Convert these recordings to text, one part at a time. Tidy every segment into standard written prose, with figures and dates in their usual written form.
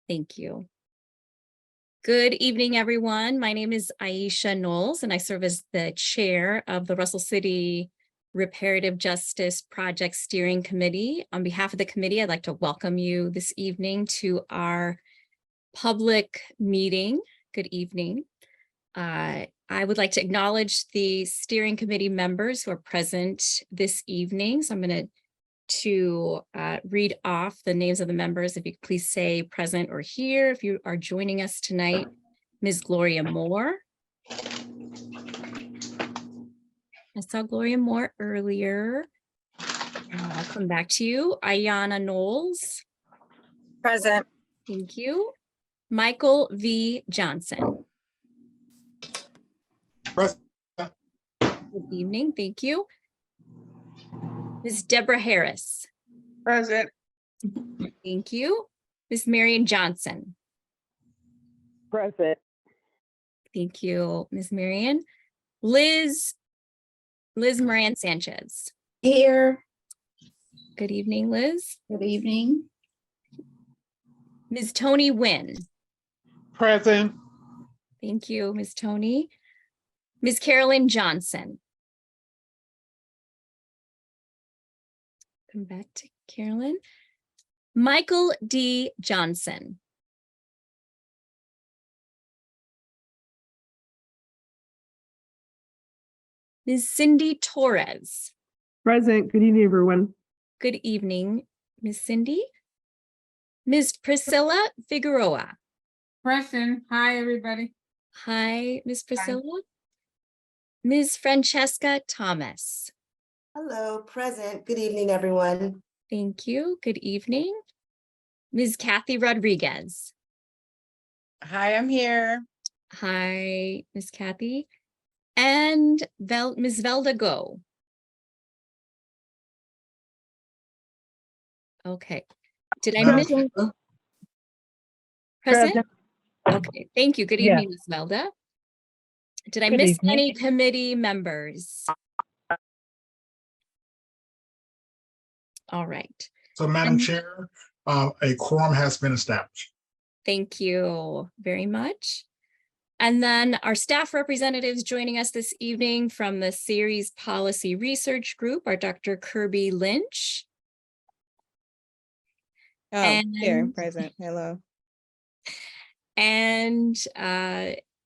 Thank you. Good evening, everyone. My name is Aisha Knowles, and I serve as the chair of the Russell City Reparative Justice Project Steering Committee. On behalf of the committee, I'd like to welcome you this evening to our public meeting. Good evening. I would like to acknowledge the steering committee members who are present this evening. So I'm going to read off the names of the members. If you could please say present or here if you are joining us tonight. Ms. Gloria Moore. I saw Gloria Moore earlier. I'll come back to you. Ayana Knowles. Present. Thank you. Michael V. Johnson. Present. Good evening. Thank you. Ms. Deborah Harris. Present. Thank you. Ms. Marion Johnson. Present. Thank you, Ms. Marion. Liz Moran Sanchez. Here. Good evening, Liz. Good evening. Ms. Tony Wynn. Present. Thank you, Ms. Tony. Ms. Carolyn Johnson. Come back to Carolyn. Michael D. Johnson. Ms. Cindy Torres. Present. Good evening, everyone. Good evening, Ms. Cindy. Ms. Priscilla Figueroa. Present. Hi, everybody. Hi, Ms. Priscilla. Ms. Francesca Thomas. Hello, present. Good evening, everyone. Thank you. Good evening. Ms. Kathy Rodriguez. Hi, I'm here. Hi, Ms. Kathy. And Ms. Velda Go. Okay. Did I miss? Present? Okay, thank you. Good evening, Ms. Velda. Did I miss any committee members? All right. So, Madam Chair, a quorum has been established. Thank you very much. And then our staff representatives joining us this evening from the Series Policy Research Group are Dr. Kirby Lynch. Oh, here, present. Hello. And Aisha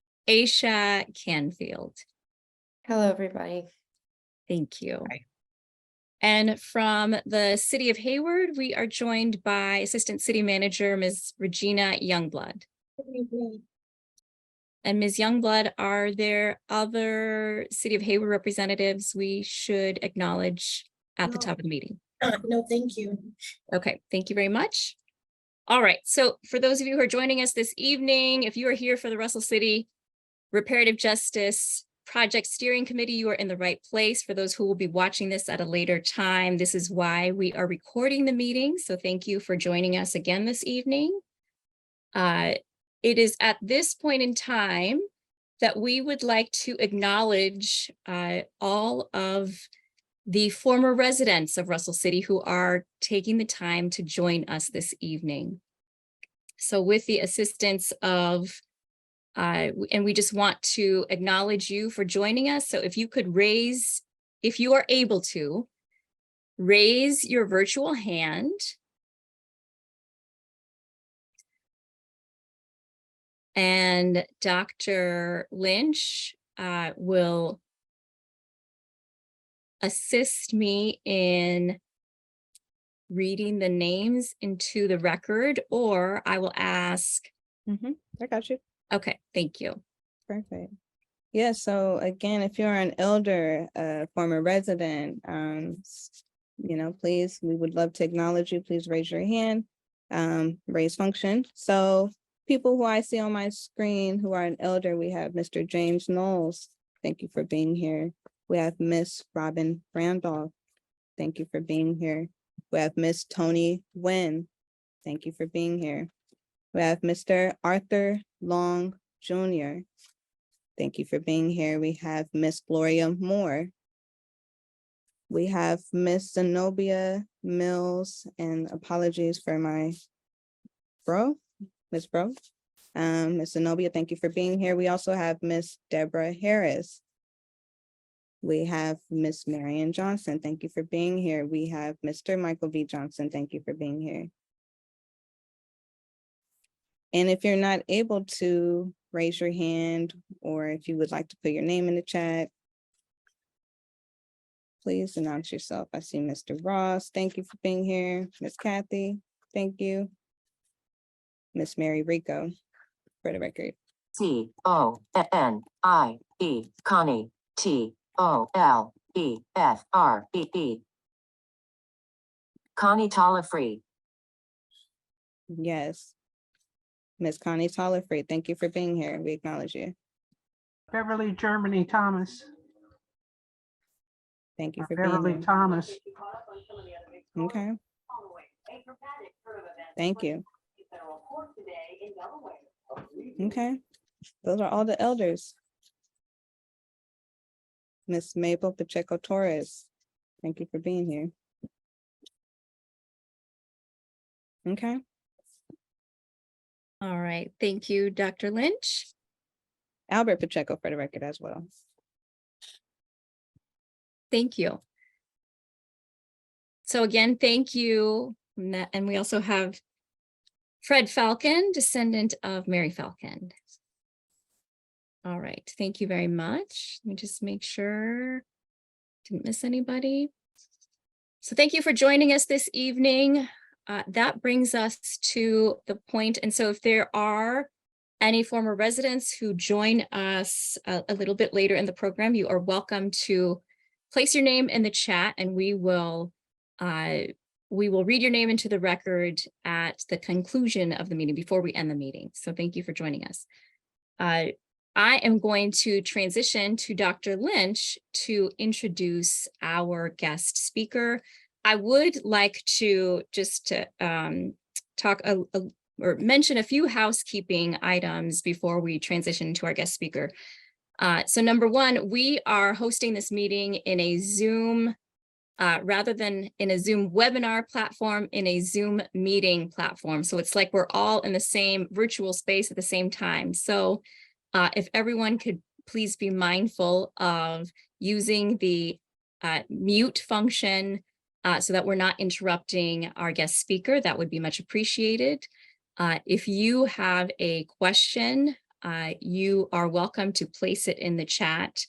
Canfield. Hello, everybody. Thank you. Hi. And from the City of Hayward, we are joined by Assistant City Manager, Ms. Regina Youngblood. And Ms. Youngblood, are there other City of Hayward representatives we should acknowledge at the top of the meeting? No, thank you. Okay, thank you very much. All right, so for those of you who are joining us this evening, if you are here for the Russell City Reparative Justice Project Steering Committee, you are in the right place. For those who will be watching this at a later time, this is why we are recording the meeting. So thank you for joining us again this evening. It is at this point in time that we would like to acknowledge all of the former residents of Russell City who are taking the time to join us this evening. So with the assistance of and we just want to acknowledge you for joining us. So if you could raise, if you are able to, raise your virtual hand. And Dr. Lynch will assist me in reading the names into the record, or I will ask. I got you. Okay, thank you. Perfect. Yeah, so again, if you're an elder, former resident, please, we would love to acknowledge you. Please raise your hand, raise function. So people who I see on my screen who are an elder, we have Mr. James Knowles. Thank you for being here. We have Miss Robin Randolph. Thank you for being here. We have Miss Tony Wynn. Thank you for being here. We have Mr. Arthur Long Jr. Thank you for being here. We have Miss Gloria Moore. We have Miss Zenobia Mills, and apologies for my Ms. Bro. Ms. Zenobia, thank you for being here. We also have Ms. Deborah Harris. We have Ms. Marion Johnson. Thank you for being here. We have Mr. Michael V. Johnson. Thank you for being here. And if you're not able to raise your hand, or if you would like to put your name in the chat, please announce yourself. I see Mr. Ross. Thank you for being here. Ms. Kathy, thank you. Miss Mary Rico, for the record. CONNIE, Connie, TOLEFREE. Connie Tollefree. Yes. Ms. Connie Tollefree, thank you for being here. We acknowledge you. Beverly Germany Thomas. Thank you for being Beverly here. Thomas. Okay. Thank you. Okay, those are all the elders. Miss Mabel Pacheco Torres, thank you for being here. Okay, All right, thank you, Dr. Lynch. Albert Pacheco for the record as well. Thank you. So again, thank you. And we also have Fred Falcon, descendant of Mary Falcon. All right, thank you very much. Let me just make sure, didn't miss anybody. So thank you for joining us this evening. That brings us to the point. And so if there are any former residents who join us a little bit later in the program, you are welcome to place your name in the chat, and we will read your name into the record at the conclusion of the meeting before we end the meeting. So thank you for joining us. I am going to transition to Dr. Lynch to introduce our guest speaker. I would like to just talk or mention a few housekeeping items before we transition to our guest speaker. So number one, we are hosting this meeting in a Zoom, rather than in a Zoom webinar platform, in a Zoom meeting platform. So it's like we're all in the same virtual space at the same time. So if everyone could please be mindful of using the mute function so that we're not interrupting our guest speaker, that would be much appreciated. If you have a question, you are welcome to place it in the chat.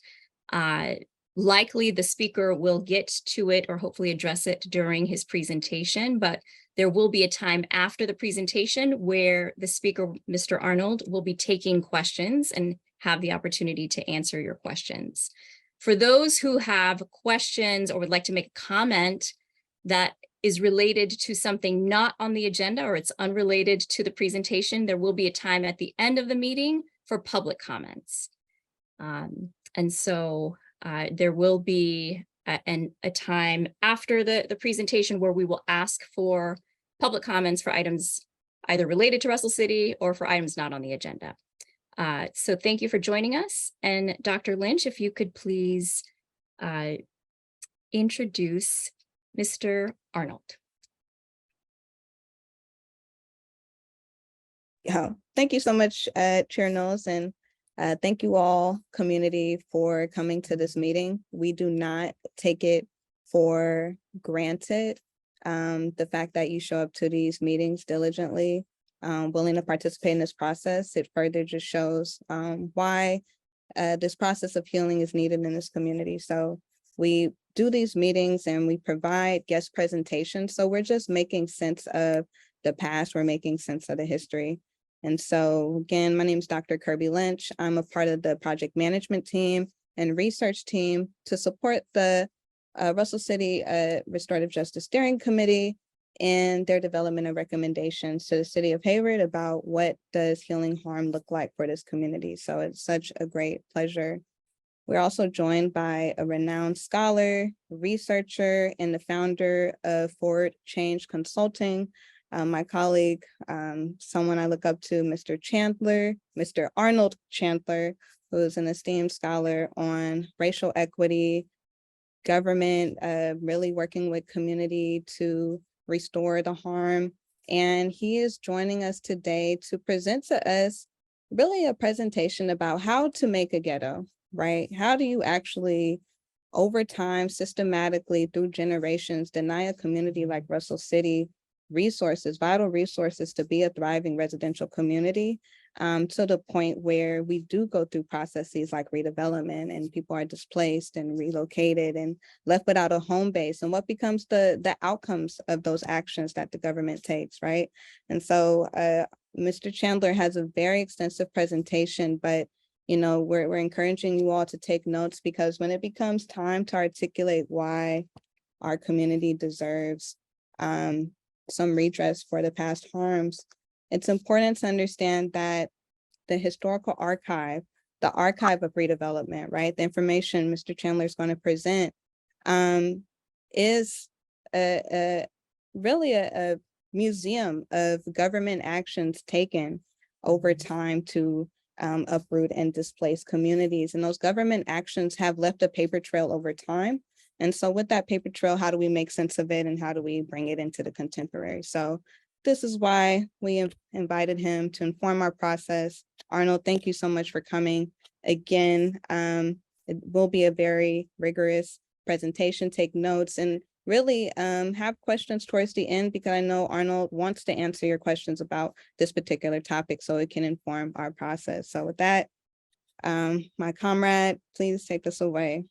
Likely the speaker will get to it or hopefully address it during his presentation, but there will be a time after the presentation where the speaker, Mr. Arnold, will be taking questions and have the opportunity to answer your questions. For those who have questions or would like to make a comment that is related to something not on the agenda or it's unrelated to the presentation, there will be a time at the end of the meeting for public comments. And so there will be a time after the presentation where we will ask for public comments for items either related to Russell City or for items not on the agenda. So thank you for joining us. And Dr. Lynch, if you could please introduce Mr. Arnold. Yeah, thank you so much, Chair Knowles, and thank you all, community, for coming to this meeting. We do not take it for granted, the fact that you show up to these meetings diligently, willing to participate in this process. It further just shows why this process of healing is needed in this community. So we do these meetings and we provide guest presentations. So we're just making sense of the past. We're making sense of the history. And so again, my name is Dr. Kirby Lynch. I'm a part of the project management team and research team to support the Russell City Restorative Justice Steering Committee and their development of recommendations to the city of Hayward about what does healing harm look like for this community. So it's such a great pleasure. We're also joined by a renowned scholar, researcher, and the founder of Forward Change Consulting, my colleague, someone I look up to, Mr. Arnold Chandler, who is an esteemed scholar on racial equity, government, really working with community to restore the harm And he is joining us today to present to us really a presentation about how to make a ghetto, right? How do you actually, over time, systematically through generations, deny a community like Russell City resources, vital resources to be a thriving residential community, to the point where we do go through processes like redevelopment and people are displaced and relocated and left without a home base, and what becomes the outcomes of those actions that the government takes, right? And so Mr. Chandler has a very extensive presentation, but we're encouraging you all to take notes, because when it becomes time to articulate why our community deserves some redress for the past harms, it's important to understand that the historical archive, the archive of redevelopment, right? The information Mr. Chandler is going to present is really a museum of government actions taken over time to uproot and displace communities. And those government actions have left a paper trail over time. And so with that paper trail, how do we make sense of it and how do we bring it into the contemporary? So this is why we invited him to inform our process. Arnold, thank you so much for coming. Again, it will be a very rigorous presentation. Take notes and really have questions towards the end, because I know Arnold wants to answer your questions about this particular topic so it can inform our process. So with that, my comrade, please take this away.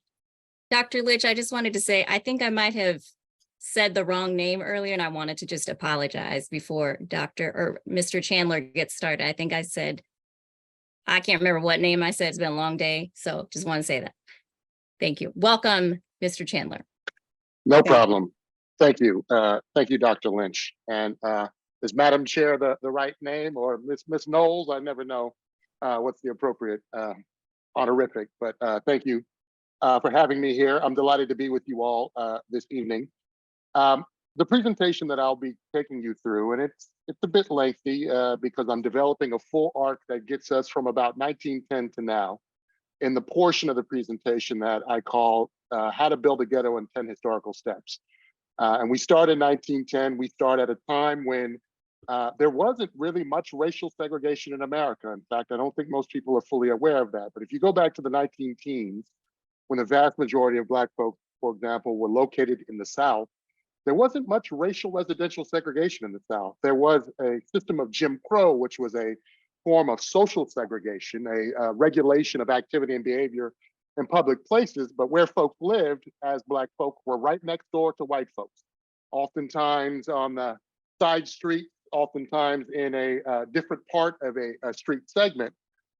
Dr. Litch, I just wanted to say, I think I might have said the wrong name earlier, and I wanted to just apologize before Mr. Chandler gets started. I think I said, I can't remember what name I said. It's been a long day. So just want to say that. Thank you. Welcome, Mr. Chandler. No problem. Thank you. Thank you, Dr. Lynch. And is Madam Chair the right name, or Miss Knowles? I never know what's the appropriate honorific, but thank you for having me here. I'm delighted to be with you all this evening. The presentation that I'll be taking you through, and it's a bit lengthy because I'm developing a full arc that gets us from about 1910 to now, in the portion of the presentation that I call How to Build a Ghetto in 10 Historical Steps. And we start in 1910. We start at a time when there wasn't really much racial segregation in America. In fact, I don't think most people are fully aware of that. But if you go back to the 19 teens, when the vast majority of Black folks, for example, were located in the South, there wasn't much racial residential segregation in the South. There was a system of Jim Crow, which was a form of social segregation, a regulation of activity and behavior in public places, but where folks lived as Black folk were right next door to white folks, oftentimes on the side street, oftentimes in a different part of a street segment,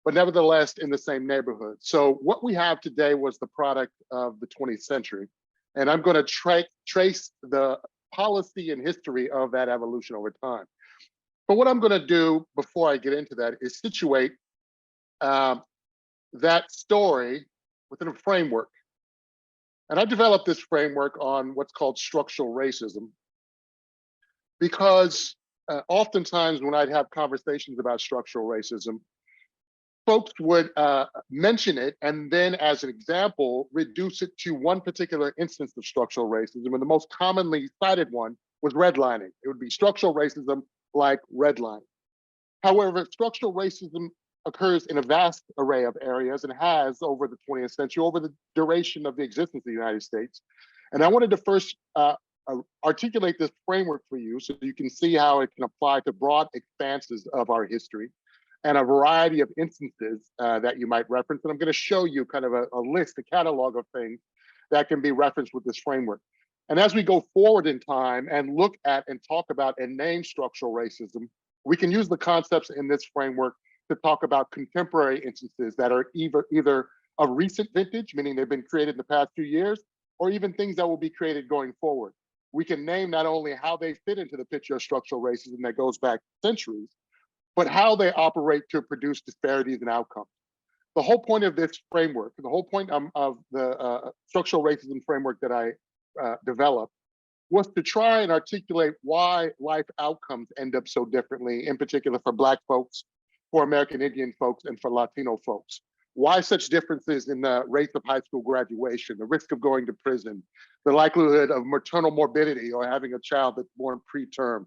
but nevertheless in the same neighborhood. So what we have today was the product of the 20th century. And I'm going to trace the policy and history of that evolution over time. But what I'm going to do before I get into that is situate that story within a framework. And I developed this framework on what's called structural racism, because oftentimes when I'd have conversations about structural racism, folks would mention it and then, as an example, reduce it to one particular instance of structural racism. And the most commonly cited one was redlining. It would be structural racism like redlining. However, structural racism occurs in a vast array of areas and has over the 20th century, over the duration of the existence of the United States. And I wanted to first articulate this framework for you so you can see how it can apply to broad expanses of our history and a variety of instances that you might reference. And I'm going to show you kind of a list, a catalog of things that can be referenced with this framework. And as we go forward in time and look at and talk about and name structural racism, we can use the concepts in this framework to talk about contemporary instances that are either of recent vintage, meaning they've been created in the past few years, or even things that will be created going forward. We can name not only how they fit into the picture of structural racism that goes back centuries, but how they operate to produce disparities in outcomes. The whole point of this framework, the whole point of the structural racism framework that I developed, was to try and articulate why life outcomes end up so differently, in particular for Black folks, for American Indian folks, and for Latino folks. Why such differences in the rates of high school graduation, the risk of going to prison, the likelihood of maternal morbidity or having a child that's born preterm,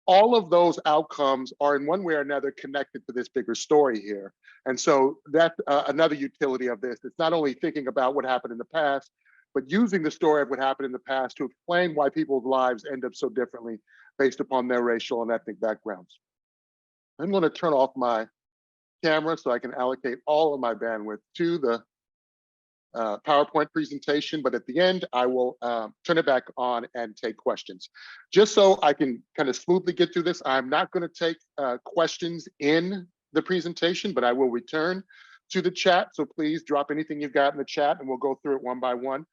all of those outcomes are in one way or another connected to this bigger story here. And so that's another utility of this. It's not only thinking about what happened in the past, but using the story of what happened in the past to explain why people's lives end up so differently based upon their racial and ethnic backgrounds. I'm going to turn off my camera so I can allocate all of my bandwidth to the PowerPoint presentation, but at the end, I will turn it back on and take questions. Just so I can kind of smoothly get through this, I'm not going to take questions in the presentation, but I will return to the chat. So please drop anything you've got in the chat and we'll go through it one by one.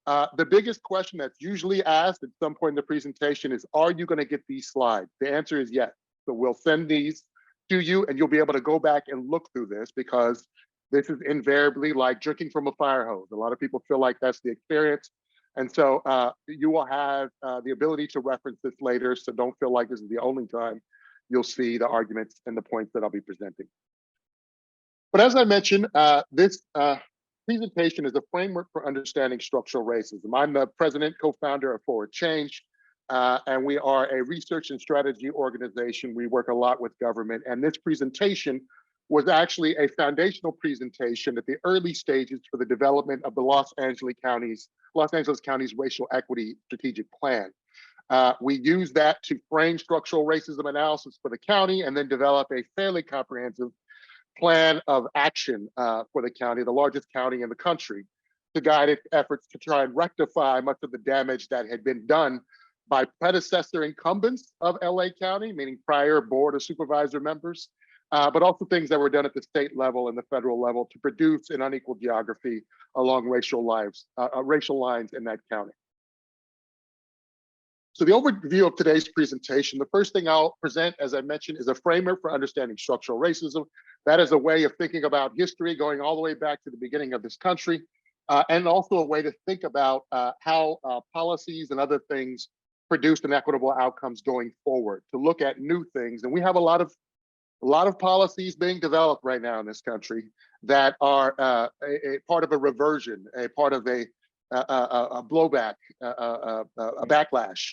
The biggest question that's usually asked at some point in the presentation is, are you going to get these slides? The answer is yes. So we'll send these to you and you'll be able to go back and look through this, because this is invariably like drinking from a fire hose. A lot of people feel like that's the experience. And so you will have the ability to reference this later. So don't feel like this is the only time you'll see the arguments and the points that I'll be presenting. But as I mentioned, this presentation is a framework for understanding structural racism. I'm the president, co-founder of Forward Change, and we are a research and strategy organization. We work a lot with government, and this presentation was actually a foundational presentation at the early stages for the development of the Los Angeles County's Racial Equity Strategic Plan. We used that to frame structural racism analysis for the county and then develop a fairly comprehensive plan of action for the county, the largest county in the country, to guide its efforts to try and rectify much of the damage that had been done by predecessor incumbents of LA County, meaning prior board of supervisor members, but also things that were done at the state level and the federal level to produce an unequal geography along racial lines in that county. So the overview of today's presentation, the first thing I'll present, as I mentioned, is a framework for understanding structural racism. That is a way of thinking about history going all the way back to the beginning of this country, and also a way to think about how policies and other things produce inequitable outcomes going forward, to look at new things. And we have a lot of policies being developed right now in this country that are a part of a reversion, a part of a blowback, a backlash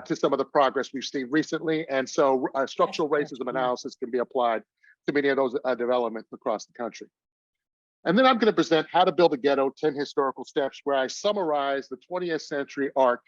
to some of the progress we've seen recently. And so structural racism analysis can be applied to many of those developments across the country. And then I'm going to present How to Build a Ghetto, 10 Historical Steps, where I summarize the 20th century arc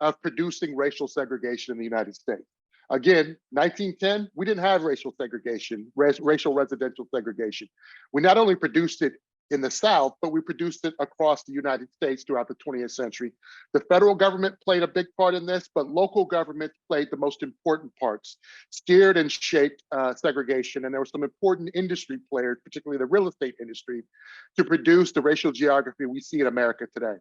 of producing racial segregation in the United States. Again, 1910, we didn't have racial segregation, racial residential segregation. We not only produced it in the South, but we produced it across the United States throughout the 20th century. The federal government played a big part in this, but local governments played the most important parts, steered and shaped segregation. And there were some important industry players, particularly the real estate industry, to produce the racial geography we see in America today.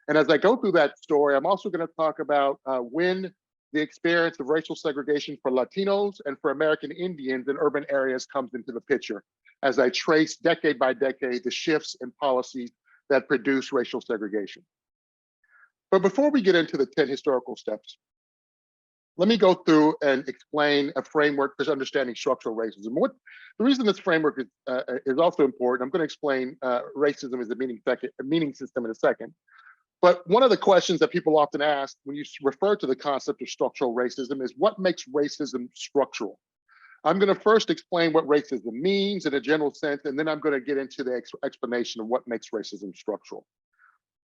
And as I go through that story, I'm also going to talk about when the experience of racial segregation for Latinos and for American Indians in urban areas comes into the picture, as I trace decade by decade the shifts in policies that produce racial segregation. But before we get into the 10 historical steps, let me go through and explain a framework for understanding structural racism. The reason this framework is also important, I'm going to explain racism as a meaning system in a second. But one of the questions that people often ask when you refer to the concept of structural racism is, what makes racism structural? I'm going to first explain what racism means in a general sense, and then I'm going to get into the explanation of what makes racism structural.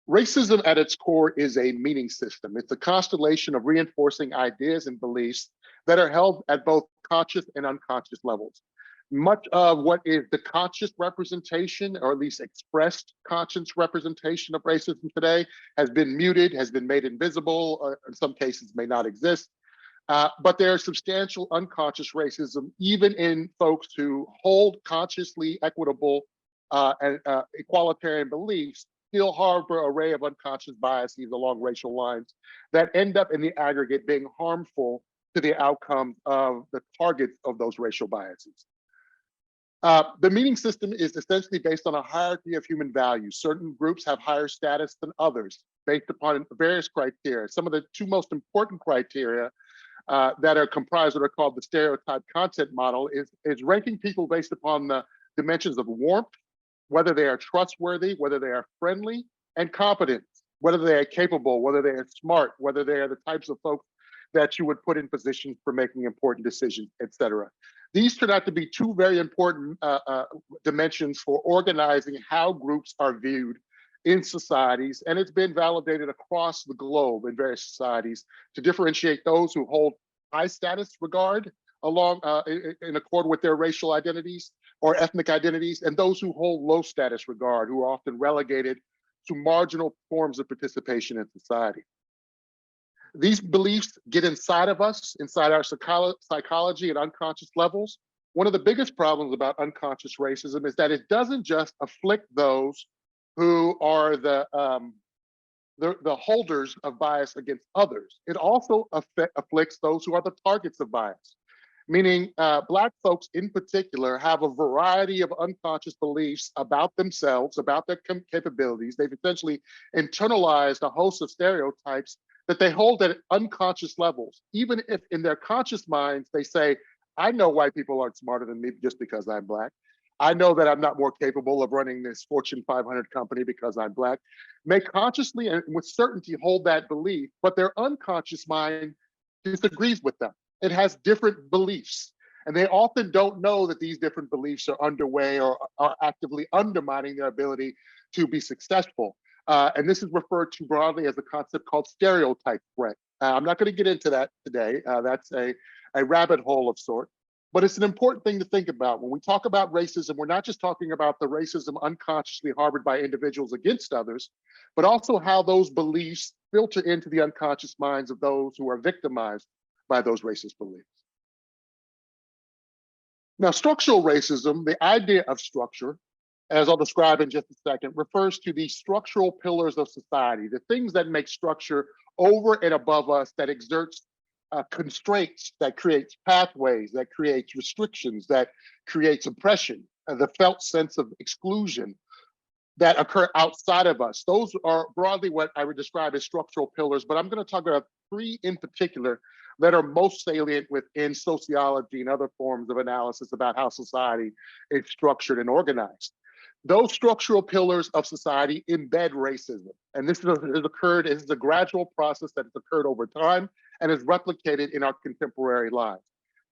Racism at its core is a meaning system. It's a constellation of reinforcing ideas and beliefs that are held at both conscious and unconscious levels. Much of what is the conscious representation, or at least expressed conscious representation of racism today, has been muted, has been made invisible, or in some cases may not exist. But there is substantial unconscious racism, even in folks who hold consciously equitable and equalitarian beliefs, still harbor an array of unconscious biases along racial lines that end up in the aggregate being harmful to the outcomes of the targets of those racial biases. The meaning system is essentially based on a hierarchy of human values. Certain groups have higher status than others based upon various criteria. Some of the two most important criteria that are comprised of what are called the stereotype content model is ranking people based upon the dimensions of warmth, whether they are trustworthy, whether they are friendly, and competent, whether they are capable, whether they are smart, whether they are the types of folks that you would put in positions for making important decisions, et cetera. These turn out to be two very important dimensions for organizing how groups are viewed in societies, and it's been validated across the globe in various societies to differentiate those who hold high status regard along in accord with their racial identities or ethnic identities, and those who hold low status regard, who are often relegated to marginal forms of participation in society. These beliefs get inside of us, inside our psychology at unconscious levels. One of the biggest problems about unconscious racism is that it doesn't just afflict those who are the holders of bias against others. It also afflicts those who are the targets of bias, meaning Black folks in particular have a variety of unconscious beliefs about themselves, about their capabilities. They've essentially internalized a host of stereotypes that they hold at unconscious levels, even if in their conscious minds they say, I know white people aren't smarter than me just because I'm Black. I know that I'm not more capable of running this Fortune 500 company because I'm Black. May consciously and with certainty hold that belief, but their unconscious mind disagrees with them. It has different beliefs. And they often don't know that these different beliefs are underway or are actively undermining their ability to be successful. And this is referred to broadly as a concept called stereotype threat. I'm not going to get into that today. That's a rabbit hole of sort. But it's an important thing to think about. When we talk about racism, we're not just talking about the racism unconsciously harbored by individuals against others, but also how those beliefs filter into the unconscious minds of those who are victimized by those racist beliefs. Now, structural racism, the idea of structure, as I'll describe in just a second, refers to the structural pillars of society, the things that make structure over and above us, that exerts constraints, that creates pathways, that creates restrictions, that creates oppression, the felt sense of exclusion that occur outside of us. Those are broadly what I would describe as structural pillars, but I'm going to talk about three in particular that are most salient within sociology and other forms of analysis about how society is structured and organized. Those structural pillars of society embed racism. And this is a gradual process that has occurred over time and is replicated in our contemporary lives.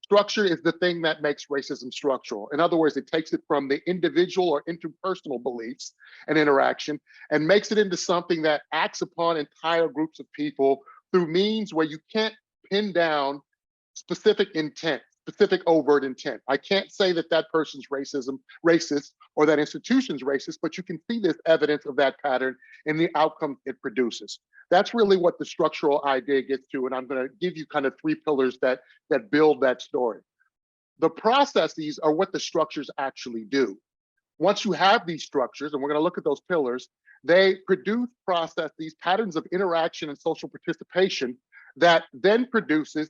Structure is the thing that makes racism structural. In other words, it takes it from the individual or interpersonal beliefs and interaction and makes it into something that acts upon entire groups of people through means where you can't pin down specific intent, specific overt intent. I can't say that that person's racist, or that institution's racist, but you can see this evidence of that pattern in the outcome it produces. That's really what the structural idea gets to, and I'm going to give you kind of three pillars that build that story. The processes are what the structures actually do. Once you have these structures, and we're going to look at those pillars, they produce processes, patterns of interaction and social participation that then produces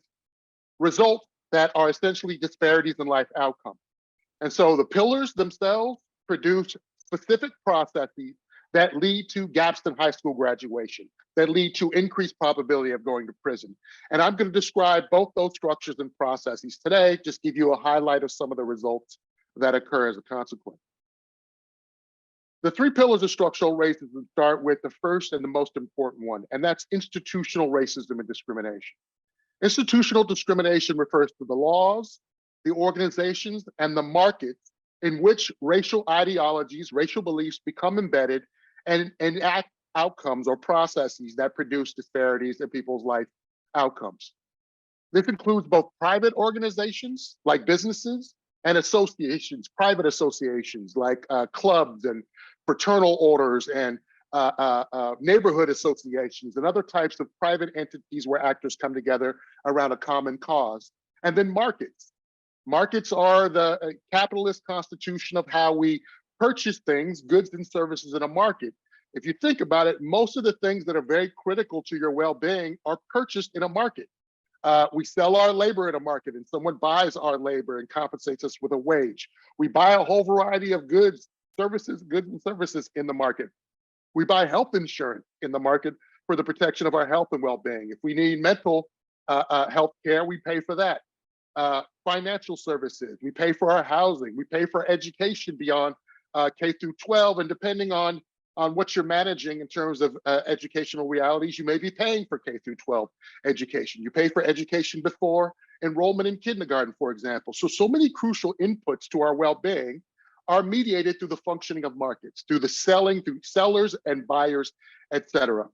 results that are essentially disparities in life outcome. And so the pillars themselves produce specific processes that lead to gaps in high school graduation, that lead to increased probability of going to prison. And I'm going to describe both those structures and processes today, just give you a highlight of some of the results that occur as a consequence. The three pillars of structural racism start with the first and the most important one, and that's institutional racism and discrimination. Institutional discrimination refers to the laws, the organizations, and the markets in which racial ideologies, racial beliefs become embedded and enact outcomes or processes that produce disparities in people's life outcomes. This includes both private organizations like businesses and associations, private associations like clubs and fraternal orders and neighborhood associations and other types of private entities where actors come together around a common cause. And then markets. Markets are the capitalist constitution of how we purchase things, goods and services in a market. If you think about it, most of the things that are very critical to your well-being are purchased in a market. We sell our labor in a market and someone buys our labor and compensates us with a wage. We buy a whole variety of goods and services in the market. We buy health insurance in the market for the protection of our health and well-being. If we need mental health care, we pay for that. Financial services, we pay for our housing, we pay for education beyond K through 12, and depending on on what you're managing in terms of educational realities. You may be paying for K through 12 education. You pay for education before enrollment in kindergarten, for example. So many crucial inputs to our well-being are mediated through the functioning of markets, through the selling, through sellers and buyers, et cetera.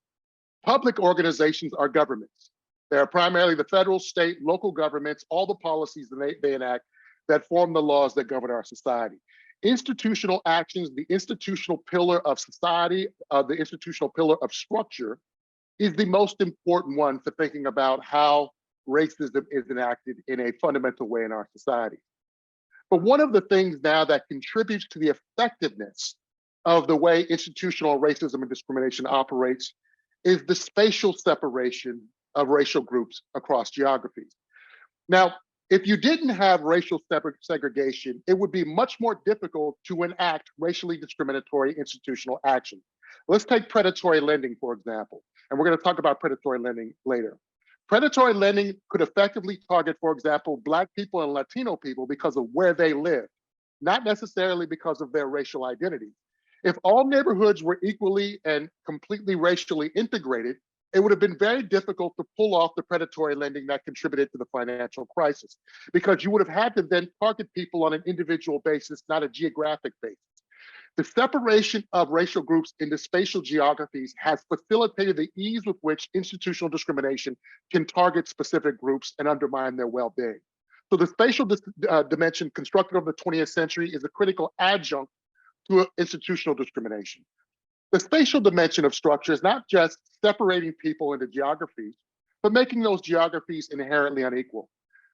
Public organizations are governments. They are primarily the federal, state, local governments, all the policies that they enact that form the laws that govern our society. Institutional actions, the institutional pillar of society, the institutional pillar of structure, is the most important one for thinking about how racism is enacted in a fundamental way in our society. But one of the things now that contributes to the effectiveness of the way institutional racism and discrimination operates is the spatial separation of racial groups across geographies. Now, if you didn't have racial segregation, it would be much more difficult to enact racially discriminatory institutional action. Let's take predatory lending, for example, and we're going to talk about predatory lending later. Predatory lending could effectively target, for example, Black people and Latino people because of where they live, not necessarily because of their racial identity. If all neighborhoods were equally and completely racially integrated, it would have been very difficult to pull off the predatory lending that contributed to the financial crisis, because you would have had to then target people on an individual basis, not a geographic basis. The separation of racial groups into spatial geographies has facilitated the ease with which institutional discrimination can target specific groups and undermine their well-being. So the spatial dimension constructed over the 20th century is a critical adjunct to institutional discrimination. The spatial dimension of structure is not just separating people into geographies, but making those geographies inherently unequal,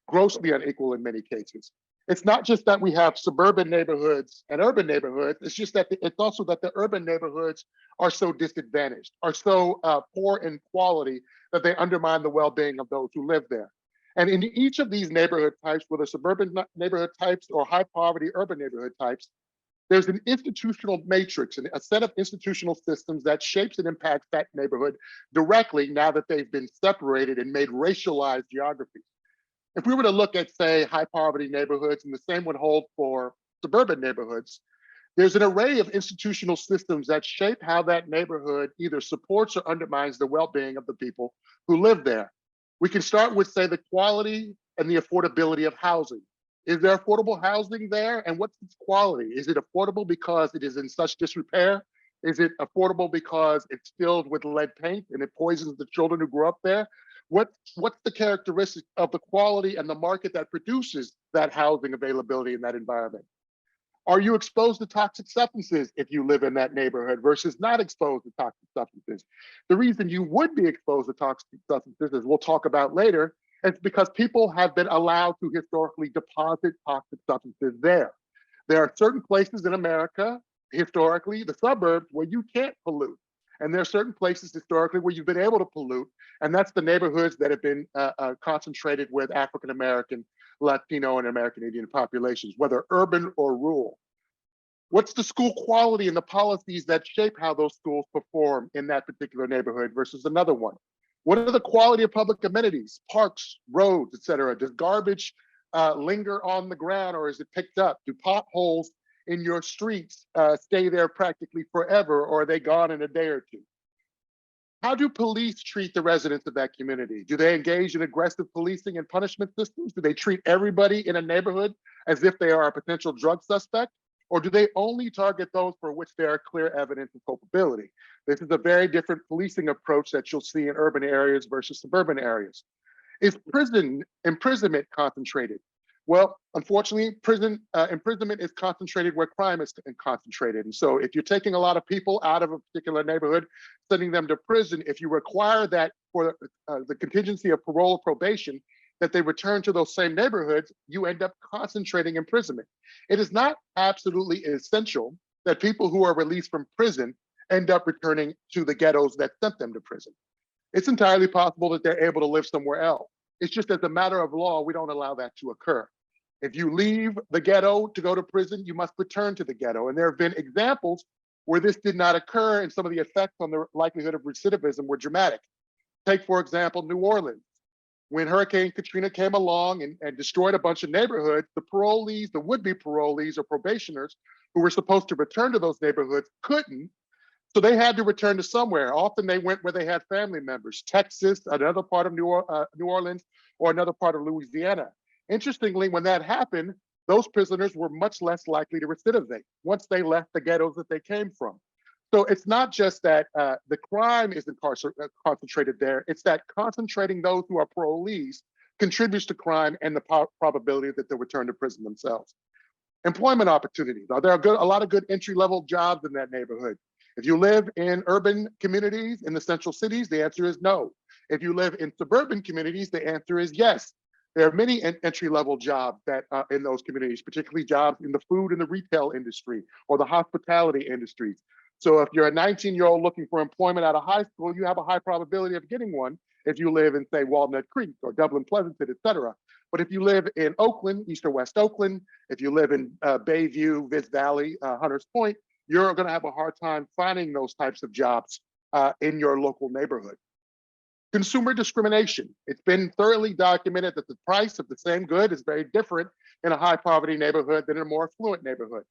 grossly unequal in many cases. It's not just that we have suburban neighborhoods and urban neighborhoods, it's just that it's also that the urban neighborhoods are so disadvantaged, are so poor in quality that they undermine the well-being of those who live there. And in each of these neighborhood types, whether suburban neighborhood types or high poverty urban neighborhood types, there's an institutional matrix and a set of institutional systems that shapes and impacts that neighborhood directly now that they've been separated and made racialized geographies. If we were to look at, say, high poverty neighborhoods, and the same would hold for suburban neighborhoods, there's an array of institutional systems that shape how that neighborhood either supports or undermines the well-being of the people who live there. We can start with, say, the quality and the affordability of housing. Is there affordable housing there? And what's its quality? Is it affordable because it is in such disrepair? Is it affordable because it's filled with lead paint and it poisons the children who grew up there? What's the characteristic of the quality and the market that produces that housing availability in that environment? Are you exposed to toxic substances if you live in that neighborhood versus not exposed to toxic substances? The reason you would be exposed to toxic substances, as we'll talk about later, is because people have been allowed to historically deposit toxic substances there. There are certain places in America, historically, the suburbs, where you can't pollute. And there are certain places historically where you've been able to pollute, and that's the neighborhoods that have been concentrated with African-American, Latino, and American Indian populations, whether urban or rural. What's the school quality and the policies that shape how those schools perform in that particular neighborhood versus another one? What are the quality of public amenities, parks, roads, et cetera? Does garbage linger on the ground or is it picked up? Do potholes in your streets stay there practically forever, or are they gone in a day or two? How do police treat the residents of that community? Do they engage in aggressive policing and punishment systems? Do they treat everybody in a neighborhood as if they are a potential drug suspect? Or do they only target those for which there are clear evidence of culpability? This is a very different policing approach that you'll see in urban areas versus suburban areas. Is imprisonment concentrated? Well, unfortunately, imprisonment is concentrated where crime is concentrated. And so if you're taking a lot of people out of a particular neighborhood, sending them to prison, if you require that for the contingency of parole or probation, that they return to those same neighborhoods, you end up concentrating imprisonment. It is not absolutely essential that people who are released from prison end up returning to the ghettos that sent them to prison. It's entirely possible that they're able to live somewhere else. It's just as a matter of law, we don't allow that to occur. If you leave the ghetto to go to prison, you must return to the ghetto. And there have been examples where this did not occur and some of the effects on the likelihood of recidivism were dramatic. Take, for example, New Orleans. When Hurricane Katrina came along and destroyed a bunch of neighborhoods, the parolees, the would-be parolees or probationers who were supposed to return to those neighborhoods couldn't So they had to return to somewhere. Often they went where they had family members, Texas, another part of New Orleans, or another part of Louisiana. Interestingly, when that happened, those prisoners were much less likely to recidivate once they left the ghettos that they came from. So it's not just that the crime is concentrated there, it's that concentrating those who are parolees contributes to crime and the probability that they'll return to prison themselves. Employment opportunities. Are there a lot of good entry-level jobs in that neighborhood? If you live in urban communities in the central cities, the answer is no. If you live in suburban communities, the answer is yes. There are many entry-level jobs that in those communities, particularly jobs in the food and the retail industry or the hospitality industries. So if you're a 19-year-old looking for employment out of high school, you have a high probability of getting one if you live in, say, Walnut Creek or Dublin Pleasanton, et cetera. But if you live in Oakland, East or West Oakland, if you live in Bayview, Viz Valley, Hunters Point, you're going to have a hard time finding those types of jobs in your local neighborhood. Consumer discrimination. It's been thoroughly documented that the price of the same good is very different in a high poverty neighborhood than in a more affluent neighborhood.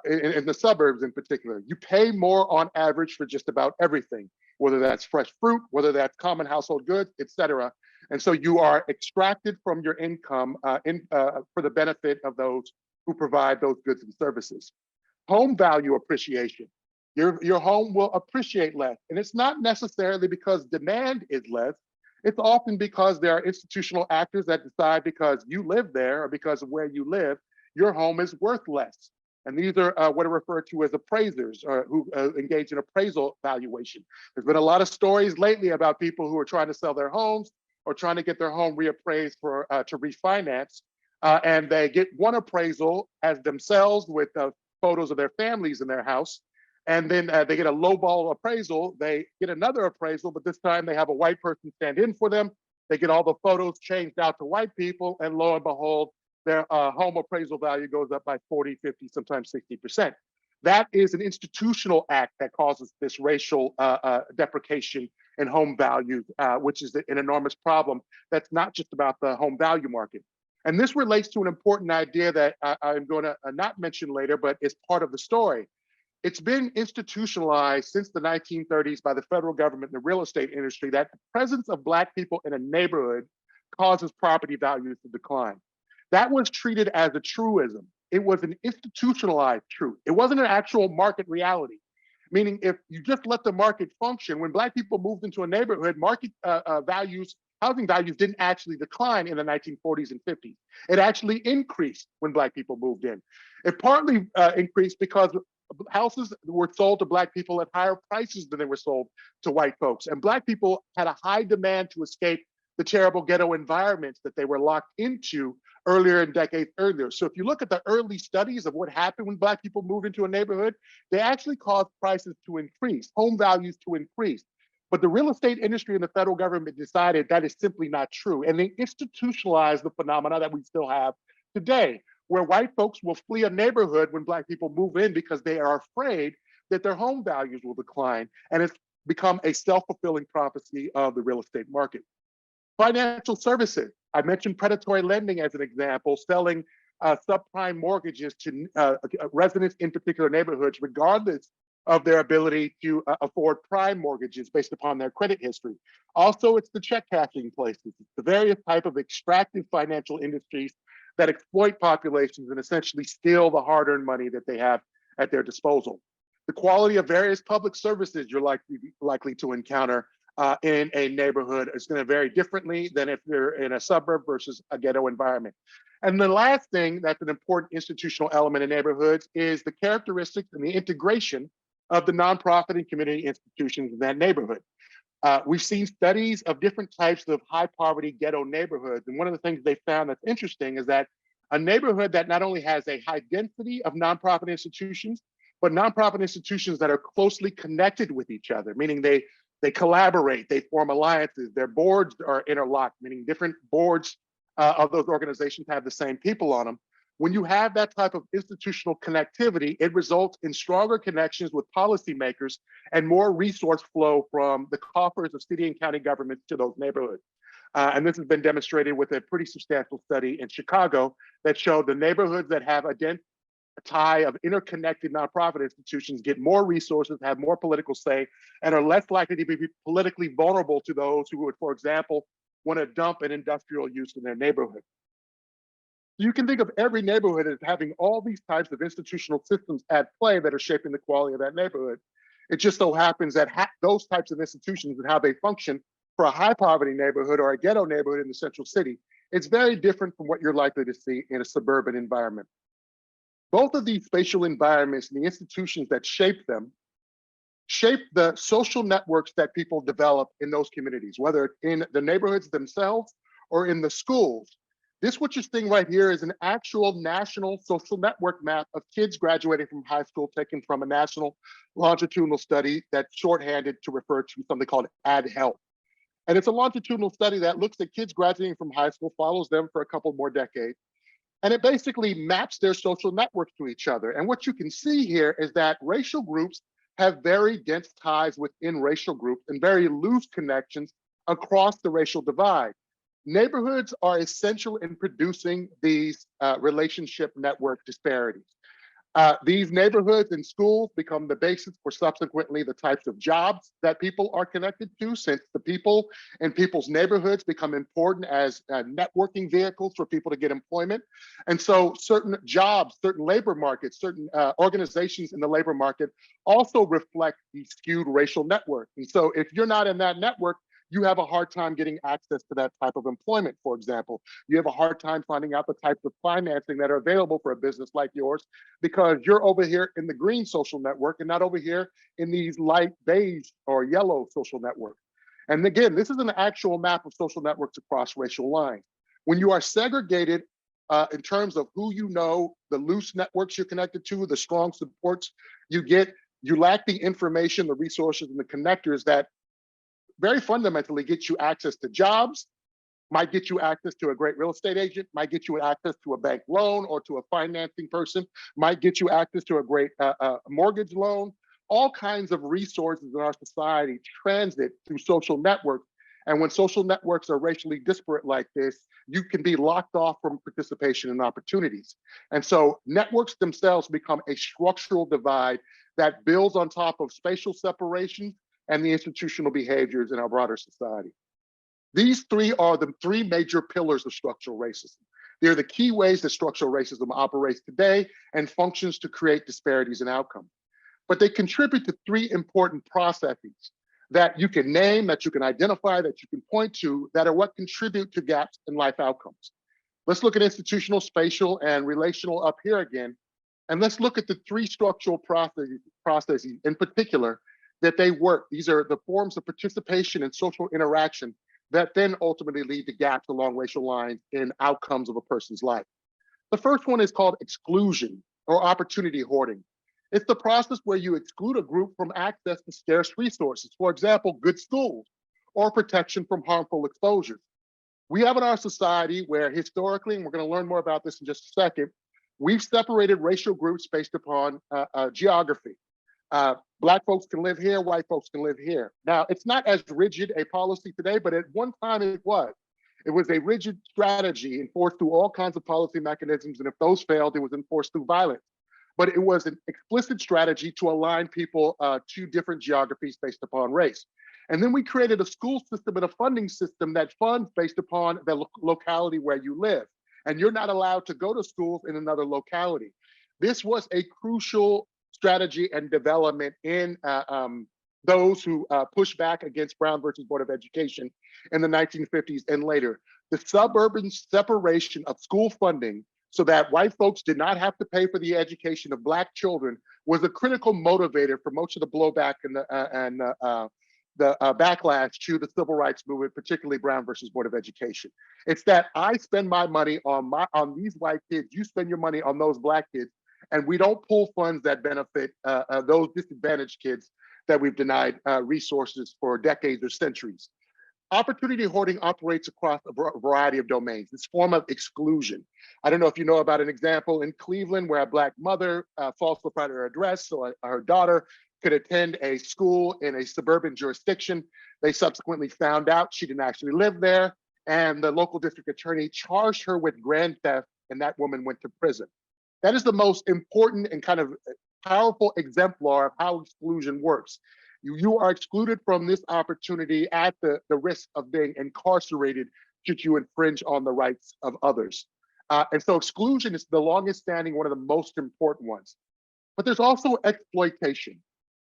In the suburbs in particular, you pay more on average for just about everything, whether that's fresh fruit, whether that's common household goods, et cetera. And so you are extracted from your income for the benefit of those who provide those goods and services. Home value appreciation. Your home will appreciate less. And it's not necessarily because demand is less. It's often because there are institutional actors that decide because you live there or because of where you live, your home is worth less. And these are what are referred to as appraisers who engage in appraisal valuation. There's been a lot of stories lately about people who are trying to sell their homes or trying to get their home reappraised to refinance. And they get one appraisal as themselves with photos of their families in their house. And then they get a lowball appraisal. They get another appraisal, but this time they have a white person stand in for them. They get all the photos changed out to white people. And lo and behold, their home appraisal value goes up by 40, 50, sometimes 60%. That is an institutional act that causes this racial deprecation in home values, which is an enormous problem. That's not just about the home value market. And this relates to an important idea that I'm going to not mention later, but is part of the story. It's been institutionalized since the 1930s by the federal government and the real estate industry that the presence of Black people in a neighborhood causes property values to decline. That was treated as a truism. It was an institutionalized truth. It wasn't an actual market reality. Meaning if you just let the market function, when Black people moved into a neighborhood, market values, housing values didn't actually decline in the 1940s and 50s. It actually increased when Black people moved in. It partly increased because houses were sold to Black people at higher prices than they were sold to white folks. And Black people had a high demand to escape the terrible ghetto environments that they were locked into earlier in decades earlier. So if you look at the early studies of what happened when Black people moved into a neighborhood, they actually caused prices to increase, home values to increase. But the real estate industry and the federal government decided that is simply not true. And they institutionalized the phenomena that we still have today, where white folks will flee a neighborhood when Black people move in because they are afraid that their home values will decline. And it's become a self-fulfilling prophecy of the real estate market. Financial services. I mentioned predatory lending as an example, selling subprime mortgages to residents in particular neighborhoods, regardless of their ability to afford prime mortgages based upon their credit history. Also, it's the check cashing places. It's the various type of extractive financial industries that exploit populations and essentially steal the hard-earned money that they have at their disposal. The quality of various public services you're likely to encounter in a neighborhood is going to vary differently than if you're in a suburb versus a ghetto environment. And the last thing that's an important institutional element in neighborhoods is the characteristics and the integration of the nonprofit and community institutions in that neighborhood. We've seen studies of different types of high poverty ghetto neighborhoods. And one of the things they found that's interesting is that a neighborhood that not only has a high density of nonprofit institutions, but nonprofit institutions that are closely connected with each other, meaning they collaborate, they form alliances, their boards are interlocked, meaning different boards of those organizations have the same people on them. When you have that type of institutional connectivity, it results in stronger connections with policymakers and more resource flow from the coffers of city and county governments to those neighborhoods. And this has been demonstrated with a pretty substantial study in Chicago that showed the neighborhoods that have a dense tie of interconnected nonprofit institutions get more resources, have more political say, and are less likely to be politically vulnerable to those who would, for example, want to dump an industrial use in their neighborhood. You can think of every neighborhood as having all these types of institutional systems at play that are shaping the quality of that neighborhood. It just so happens that those types of institutions and how they function for a high poverty neighborhood or a ghetto neighborhood in the central city, it's very different from what you're likely to see in a suburban environment. Both of these spatial environments and the institutions that shape them shape the social networks that people develop in those communities, whether in the neighborhoods themselves or in the schools. This, what you're seeing right here, is an actual national social network map of kids graduating from high school taken from a national longitudinal study that's shorthanded to refer to something called AdHealth. And it's a longitudinal study that looks at kids graduating from high school, follows them for a couple more decades, and it basically maps their social networks to each other. And what you can see here is that racial groups have very dense ties within racial groups and very loose connections across the racial divide. Neighborhoods are essential in producing these relationship network disparities. These neighborhoods and schools become the basis for subsequently the types of jobs that people are connected to, since the people in people's neighborhoods become important as networking vehicles for people to get employment. And so certain jobs, certain labor markets, certain organizations in the labor market also reflect the skewed racial network. And so if you're not in that network, you have a hard time getting access to that type of employment, for example. You have a hard time finding out the types of financing that are available for a business like yours, because you're over here in the green social network and not over here in these light beige or yellow social networks. And again, this is an actual map of social networks across racial lines. When you are segregated in terms of who you know, the loose networks you're connected to, the strong supports you get, you lack the information, the resources, and the connectors that very fundamentally get you access to jobs, might get you access to a great real estate agent, might get you access to a bank loan or to a financing person, might get you access to a great mortgage loan. All kinds of resources in our society transit through social networks. And when social networks are racially disparate like this, you can be locked off from participation and opportunities. And so networks themselves become a structural divide that builds on top of spatial separation and the institutional behaviors in our broader society. These three are the three major pillars of structural racism. They're the key ways that structural racism operates today and functions to create disparities in outcome. But they contribute to three important processes that you can name, that you can identify, that you can point to, that are what contribute to gaps in life outcomes. Let's look at institutional, spatial, and relational up here again. And let's look at the three structural processes in particular that they work. These are the forms of participation and social interaction that then ultimately lead to gaps along racial lines in outcomes of a person's life. The first one is called exclusion or opportunity hoarding. It's the process where you exclude a group from access to scarce resources, for example, good schools or protection from harmful exposures. We have in our society where historically, and we're going to learn more about this in just a second, we've separated racial groups based upon geography. Black folks can live here, white folks can live here. Now, it's not as rigid a policy today, but at one time it was. It was a rigid strategy enforced through all kinds of policy mechanisms, and if those failed, it was enforced through violence. But it was an explicit strategy to align people to different geographies based upon race. And then we created a school system and a funding system that funds based upon the locality where you live. And you're not allowed to go to schools in another locality. This was a crucial strategy and development in those who pushed back against Brown versus Board of Education in the 1950s and later. The suburban separation of school funding so that white folks did not have to pay for the education of Black children was a critical motivator for most of the blowback and the backlash to the civil rights movement, particularly Brown versus Board of Education. It's that I spend my money on these white kids, you spend your money on those Black kids, and we don't pull funds that benefit those disadvantaged kids that we've denied resources for decades or centuries. Opportunity hoarding operates across a variety of domains. This form of exclusion. I don't know if you know about an example in Cleveland where a Black mother falsified her address so her daughter could attend a school in a suburban jurisdiction. They subsequently found out she didn't actually live there, and the local district attorney charged her with grand theft, and that woman went to prison. That is the most important and kind of powerful exemplar of how exclusion works. You are excluded from this opportunity at the risk of being incarcerated should you infringe on the rights of others. And so exclusion is the longest standing, one of the most important ones. But there's also exploitation.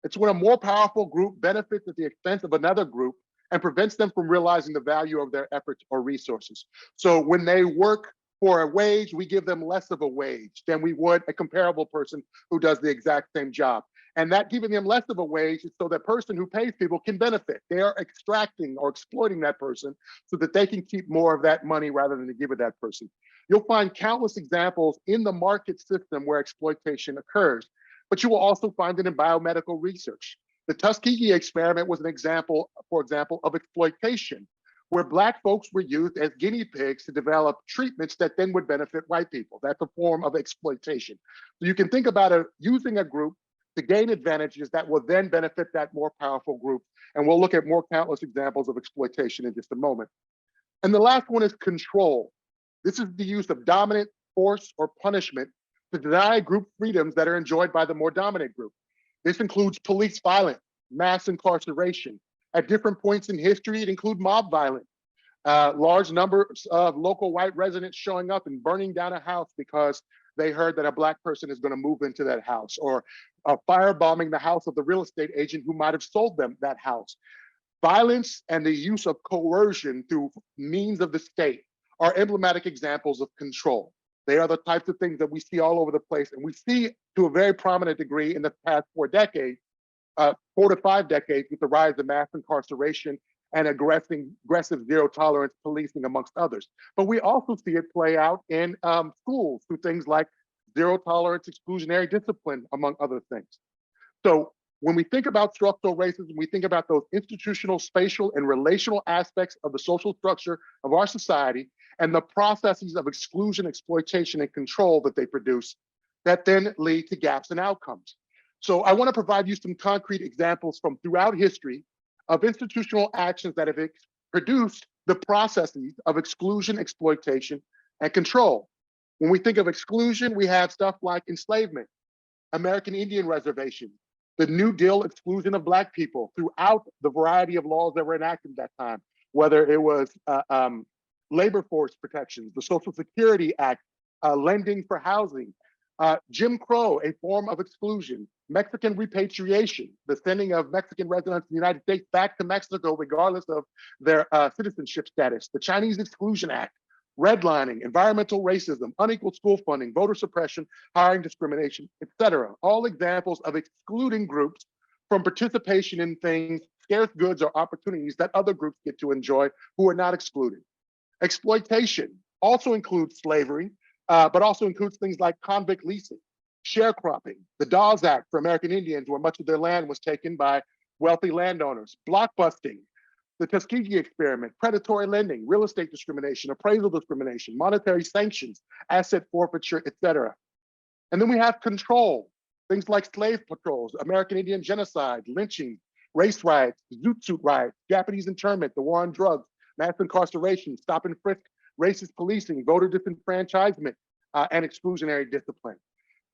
It's when a more powerful group benefits at the expense of another group and prevents them from realizing the value of their efforts or resources. So when they work for a wage, we give them less of a wage than we would a comparable person who does the exact same job. And that giving them less of a wage is so that person who pays people can benefit. They are extracting or exploiting that person so that they can keep more of that money rather than to give it that person. You'll find countless examples in the market system where exploitation occurs, but you will also find it in biomedical research. The Tuskegee experiment was an example, for example, of exploitation, where Black folks were used as guinea pigs to develop treatments that then would benefit white people. That's a form of exploitation. So you can think about using a group to gain advantages that will then benefit that more powerful group. And we'll look at more countless examples of exploitation in just a moment. And the last one is control. This is the use of dominant force or punishment to deny group freedoms that are enjoyed by the more dominant group. This includes police violence, mass incarceration. At different points in history, it includes mob violence. Large numbers of local white residents showing up and burning down a house because they heard that a Black person is going to move into that house, or firebombing the house of the real estate agent who might have sold them that house. Violence and the use of coercion through means of the state are emblematic examples of control. They are the types of things that we see all over the place, and we see to a very prominent degree in the past 4 to 5 decades with the rise of mass incarceration and aggressive zero tolerance policing amongst others. But we also see it play out in schools through things like zero tolerance exclusionary discipline, among other things. So when we think about structural racism, we think about those institutional, spatial, and relational aspects of the social structure of our society and the processes of exclusion, exploitation, and control that they produce that then lead to gaps in outcomes. So I want to provide you some concrete examples from throughout history of institutional actions that have produced the processes of exclusion, exploitation, and control. When we think of exclusion, we have stuff like enslavement, American Indian reservations, the New Deal exclusion of Black people throughout the variety of laws that were enacted at that time, whether it was labor force protections, the Social Security Act, lending for housing, Jim Crow, a form of exclusion, Mexican repatriation, the sending of Mexican residents in the United States back to Mexico, regardless of their citizenship status, the Chinese Exclusion Act, redlining, environmental racism, unequal school funding, voter suppression, hiring discrimination, etc. All examples of excluding groups from participation in things, scarce goods or opportunities that other groups get to enjoy who are not excluded. Exploitation also includes slavery, but also includes things like convict leasing, sharecropping, the Dawes Act for American Indians, where much of their land was taken by wealthy landowners, blockbusting, the Tuskegee experiment, predatory lending, real estate discrimination, appraisal discrimination, monetary sanctions, asset forfeiture, etc. And then we have control, things like slave patrols, American Indian genocide, lynching, race riots, zoot suit riots, Japanese internment, the war on drugs, mass incarceration, stop and frisk, racist policing, voter disenfranchisement, and exclusionary discipline.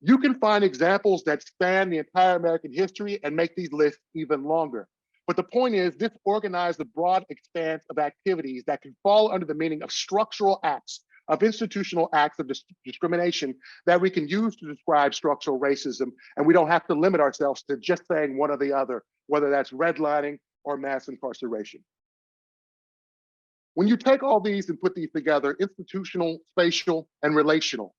You can find examples that span the entire American history and make these lists even longer. But the point is, this organized a broad expanse of activities that can fall under the meaning of structural acts, of institutional acts of discrimination that we can use to describe structural racism. And we don't have to limit ourselves to just saying one or the other, whether that's redlining or mass incarceration. When you take all these and put these together, institutional, spatial, and relational,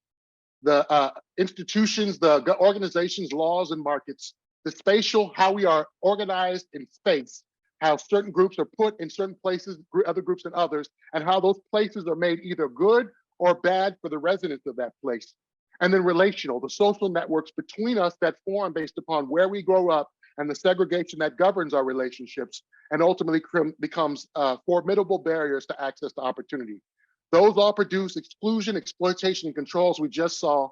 the institutions, the organizations, laws, and markets, the spatial, how we are organized in space, how certain groups are put in certain places, other groups in others, and how those places are made either good or bad for the residents of that place. And then relational, the social networks between us that form based upon where we grow up and the segregation that governs our relationships and ultimately becomes formidable barriers to access to opportunity. Those all produce exclusion, exploitation, and controls we just saw.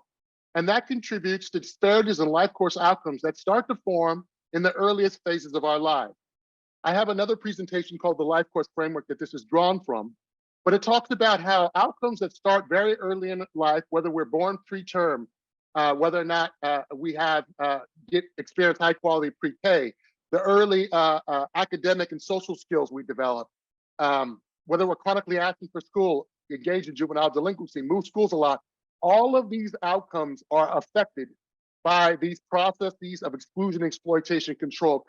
And that contributes to disparities in life course outcomes that start to form in the earliest phases of our lives. I have another presentation called the Life Course Framework that this is drawn from, but it talks about how outcomes that start very early in life, whether we're born preterm whether or not we have experience high quality pre-K, the early academic and social skills we develop, whether we're chronically absent for school, engaged in juvenile delinquency, move schools a lot, all of these outcomes are affected by these processes of exclusion, exploitation, control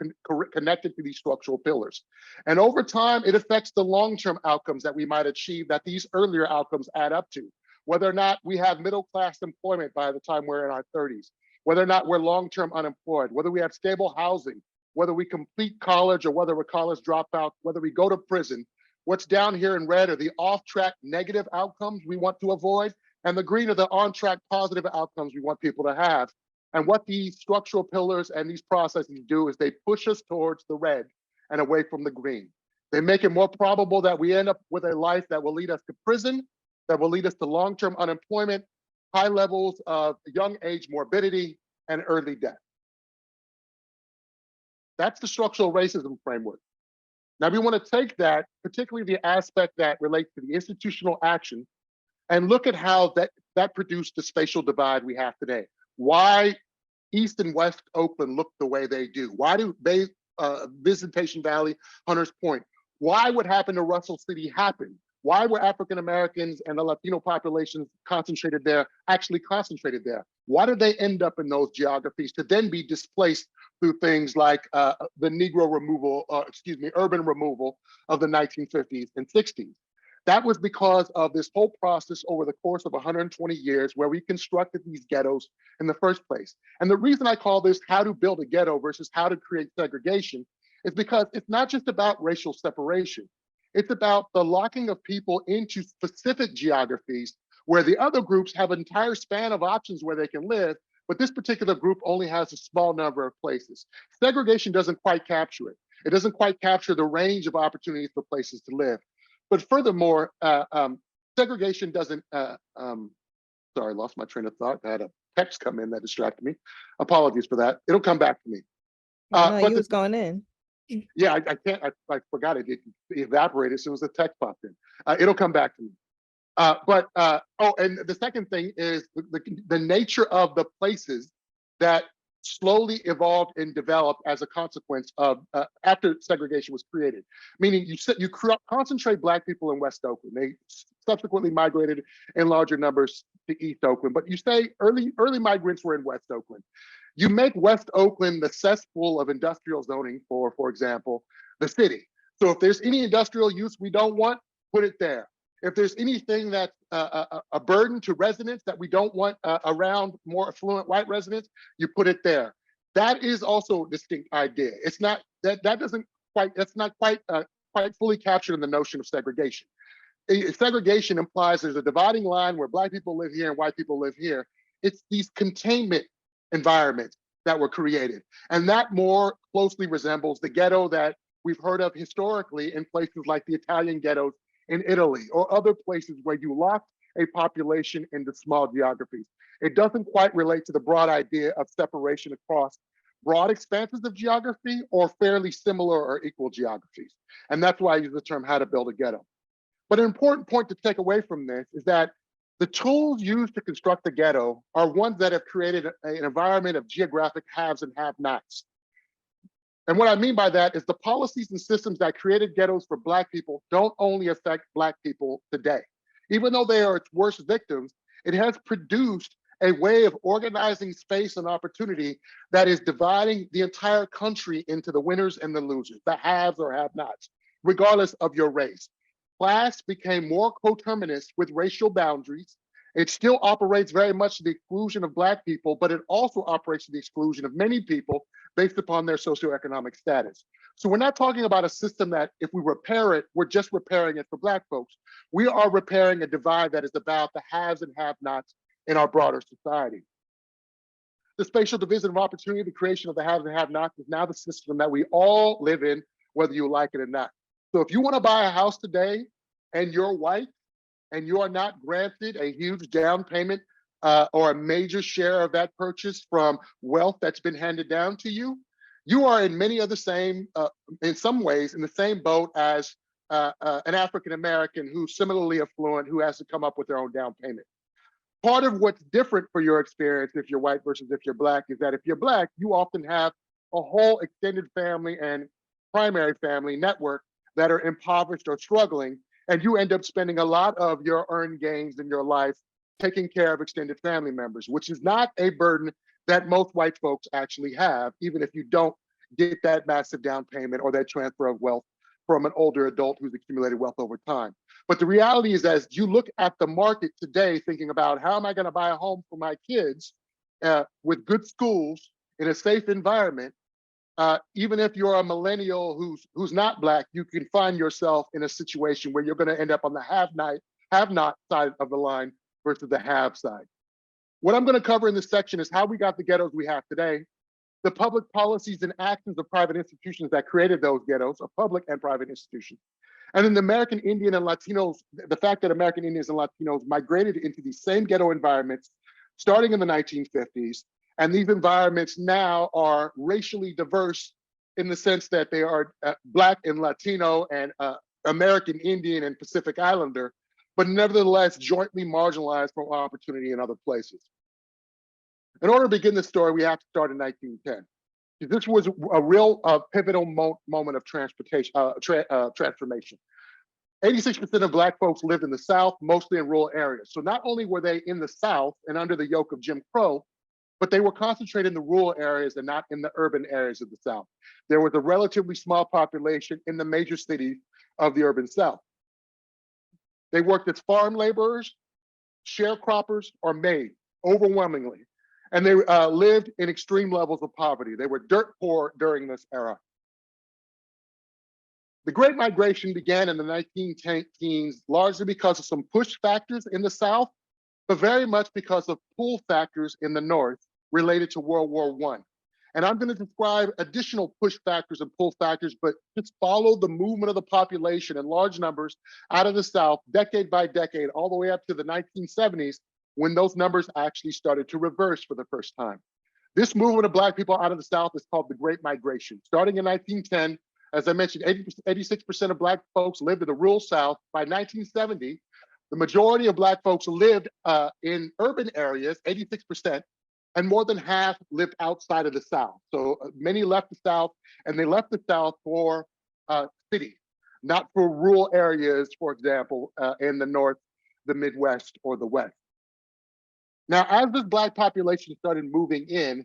connected to these structural pillars. And over time, it affects the long-term outcomes that we might achieve that these earlier outcomes add up to. Whether or not we have middle-class employment by the time we're in our 30s, whether or not we're long-term unemployed, whether we have stable housing, whether we complete college or whether we're college dropouts, whether we go to prison. What's down here in red are the off-track negative outcomes we want to avoid, and the green are the on-track positive outcomes we want people to have. And what these structural pillars and these processes do is they push us towards the red and away from the green. They make it more probable that we end up with a life that will lead us to prison, that will lead us to long-term unemployment, high levels of young age morbidity, and early death. That's the structural racism framework. Now we want to take that, particularly the aspect that relates to the institutional action, and look at how that produced the spatial divide we have today. Why East and West Oakland look the way they do? Why do Visitation Valley, Hunters Point? Why what happened to Russell City happen? Why were African Americans and the Latino populations concentrated there, actually concentrated there? Why did they end up in those geographies to then be displaced through things like the Negro removal, urban removal of the 1950s and 60s? That was because of this whole process over the course of 120 years where we constructed these ghettos in the first place. And the reason I call this how to build a ghetto versus how to create segregation is because it's not just about racial separation. It's about the locking of people into specific geographies where the other groups have an entire span of options where they can live, but this particular group only has a small number of places. Segregation doesn't quite capture it. It doesn't quite capture the range of opportunities for places to live. But furthermore, segregation doesn't, sorry, lost my train of thought. I had a text come in that distracted me. Apologies for that. It'll come back to me. No, you was going in. Yeah, I can't, I forgot it evaporated as soon as the text popped in. It'll come back to me. And the second thing is the nature of the places that slowly evolved and developed as a consequence of after segregation was created. Meaning you concentrate Black people in West Oakland. They subsequently migrated in larger numbers to East Oakland, but you say early migrants were in West Oakland. You make West Oakland the cesspool of industrial zoning for example, the city. So if there's any industrial use we don't want, put it there. If there's anything that's a burden to residents that we don't want around more affluent white residents, you put it there. That is also a distinct idea. It's not that's not quite fully captured in the notion of segregation. Segregation implies there's a dividing line where Black people live here and white people live here. It's these containment environments that were created, and that more closely resembles the ghetto that we've heard of historically in places like the Italian ghettos in Italy or other places where you lock a population into small geographies. It doesn't quite relate to the broad idea of separation across broad expanses of geography or fairly similar or equal geographies. And that's why I use the term how to build a ghetto. But an important point to take away from this is that the tools used to construct the ghetto are ones that have created an environment of geographic haves and have-nots. And what I mean by that is the policies and systems that created ghettos for Black people don't only affect Black people today. Even though they are its worst victims, it has produced a way of organizing space and opportunity that is dividing the entire country into the winners and the losers, the haves or have-nots, regardless of your race. Class became more coterminous with racial boundaries. It still operates very much to the exclusion of Black people, but it also operates to the exclusion of many people based upon their socioeconomic status. So we're not talking about a system that if we repair it, we're just repairing it for Black folks. We are repairing a divide that is about the haves and have-nots in our broader society. The spatial division of opportunity, the creation of the haves and have-nots is now the system that we all live in, whether you like it or not. So if you want to buy a house today and you're white and you are not granted a huge down payment or a major share of that purchase from wealth that's been handed down to you, you are in many of the same, in some ways, in the same boat as an African American who's similarly affluent, who has to come up with their own down payment. Part of what's different for your experience if you're white versus if you're Black is that if you're Black, you often have a whole extended family and primary family network that are impoverished or struggling, and you end up spending a lot of your earned gains in your life taking care of extended family members, which is not a burden that most white folks actually have, even if you don't get that massive down payment or that transfer of wealth from an older adult who's accumulated wealth over time. But the reality is, as you look at the market today, thinking about how am I going to buy a home for my kids with good schools in a safe environment, even if you're a millennial who's not Black, you can find yourself in a situation where you're going to end up on the have-not side of the line versus the have side. What I'm going to cover in this section is how we got the ghettos we have today, the public policies and actions of private institutions that created those ghettos, of public and private institutions. And then the American Indian and Latinos, the fact that American Indians and Latinos migrated into these same ghetto environments starting in the 1950s. And these environments now are racially diverse in the sense that they are Black and Latino and American Indian and Pacific Islander, but nevertheless jointly marginalized from opportunity in other places. In order to begin this story, we have to start in 1910. This was a real pivotal moment of transformation. 86% of Black folks lived in the South, mostly in rural areas. So not only were they in the South and under the yoke of Jim Crow, but they were concentrated in the rural areas and not in the urban areas of the South. There was a relatively small population in the major cities of the urban South. They worked as farm laborers, sharecroppers, or maids, overwhelmingly. And they lived in extreme levels of poverty. They were dirt poor during this era. The Great Migration began in the 1910s, largely because of some push factors in the South, but very much because of pull factors in the North related to World War I. And I'm going to describe additional push factors and pull factors, but just follow the movement of the population in large numbers out of the South, decade by decade, all the way up to the 1970s, when those numbers actually started to reverse for the first time. This movement of Black people out of the South is called the Great Migration. Starting in 1910, as I mentioned, 86% of Black folks lived in the rural South. By 1970, the majority of Black folks lived in urban areas, 86%, and more than half lived outside of the South. So many left the South, and they left the South for cities, not for rural areas, for example, in the North, the Midwest, or the West. Now, as this Black population started moving in,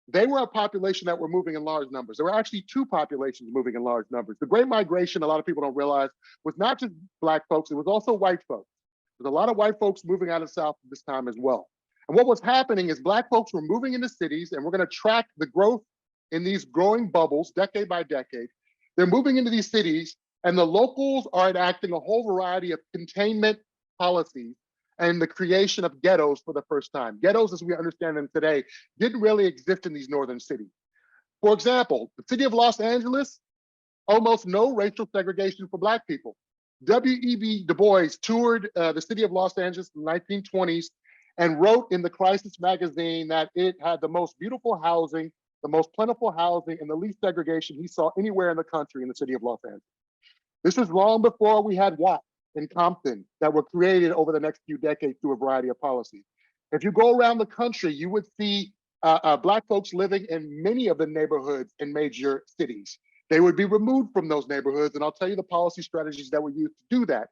they were a population that were moving in large numbers. There were actually two populations moving in large numbers. The Great Migration, a lot of people don't realize, was not just Black folks, it was also white folks. There's a lot of white folks moving out of the South at this time as well. And what was happening is Black folks were moving into cities, and we're going to track the growth in these growing bubbles decade by decade. They're moving into these cities, and the locals are enacting a whole variety of containment policies and the creation of ghettos for the first time. Ghettos, as we understand them today, didn't really exist in these northern cities. For example, the city of Los Angeles, almost no racial segregation for Black people. W.E.B. Du Bois toured the city of Los Angeles in the 1920s and wrote in the Crisis magazine that it had the most beautiful housing, the most plentiful housing, and the least segregation he saw anywhere in the country in the city of Los Angeles. This is long before we had WAP in Compton that were created over the next few decades through a variety of policies. If you go around the country, you would see Black folks living in many of the neighborhoods in major cities. They would be removed from those neighborhoods, and I'll tell you the policy strategies that were used to do that.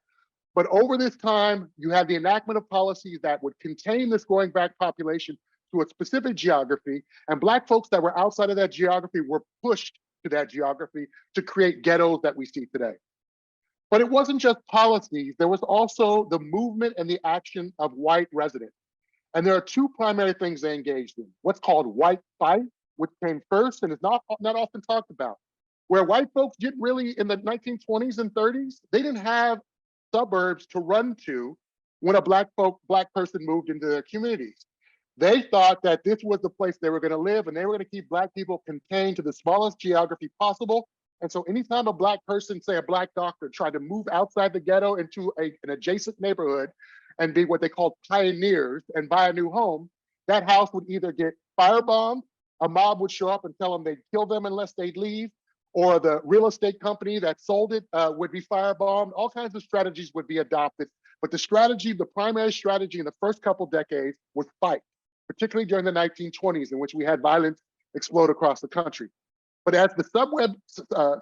But over this time, you had the enactment of policies that would contain this growing Black population to a specific geography, and Black folks that were outside of that geography were pushed to that geography to create ghettos that we see today. But it wasn't just policies, there was also the movement and the action of white residents. And there are two primary things they engaged in. What's called white fight, which came first and is not often talked about, where white folks didn't really, in the 1920s and 30s, they didn't have suburbs to run to when a Black person moved into their communities. They thought that this was the place they were going to live, and they were going to keep Black people contained to the smallest geography possible. And so anytime a Black person, say a Black doctor, tried to move outside the ghetto into an adjacent neighborhood and be what they called pioneers and buy a new home, that house would either get firebombed, a mob would show up and tell them they'd kill them unless they'd leave, or the real estate company that sold it would be firebombed. All kinds of strategies would be adopted But the primary strategy in the first couple decades was fight, particularly during the 1920s, in which we had violence explode across the country. But as the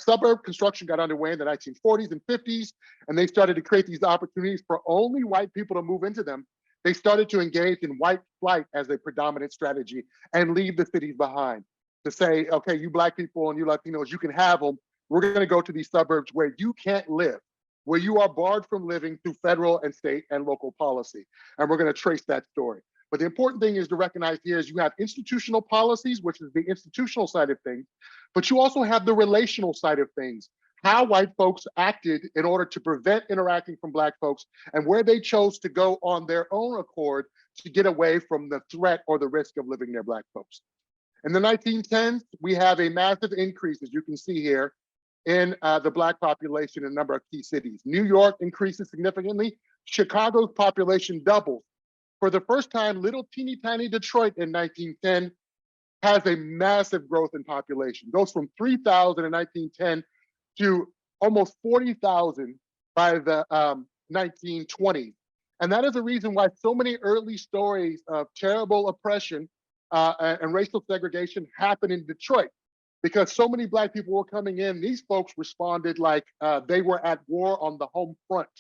suburb construction got underway in the 1940s and 50s, and they started to create these opportunities for only white people to move into them, they started to engage in white flight as a predominant strategy and leave the cities behind. To say, okay, you Black people and you Latinos, you can have them. We're going to go to these suburbs where you can't live, where you are barred from living through federal and state and local policy. And we're going to trace that story. But the important thing is to recognize here is you have institutional policies, which is the institutional side of things, but you also have the relational side of things, how white folks acted in order to prevent interacting from Black folks and where they chose to go on their own accord to get away from the threat or the risk of living near Black folks. In the 1910s, we have a massive increase, as you can see here, in the Black population in a number of key cities. New York increases significantly. Chicago's population doubles. For the first time, little teeny tiny Detroit in 1910 has a massive growth in population. Goes from 3,000 in 1910 to almost 40,000 by the 1920s. And that is the reason why so many early stories of terrible oppression and racial segregation happened in Detroit. Because so many Black people were coming in, these folks responded like they were at war on the home front,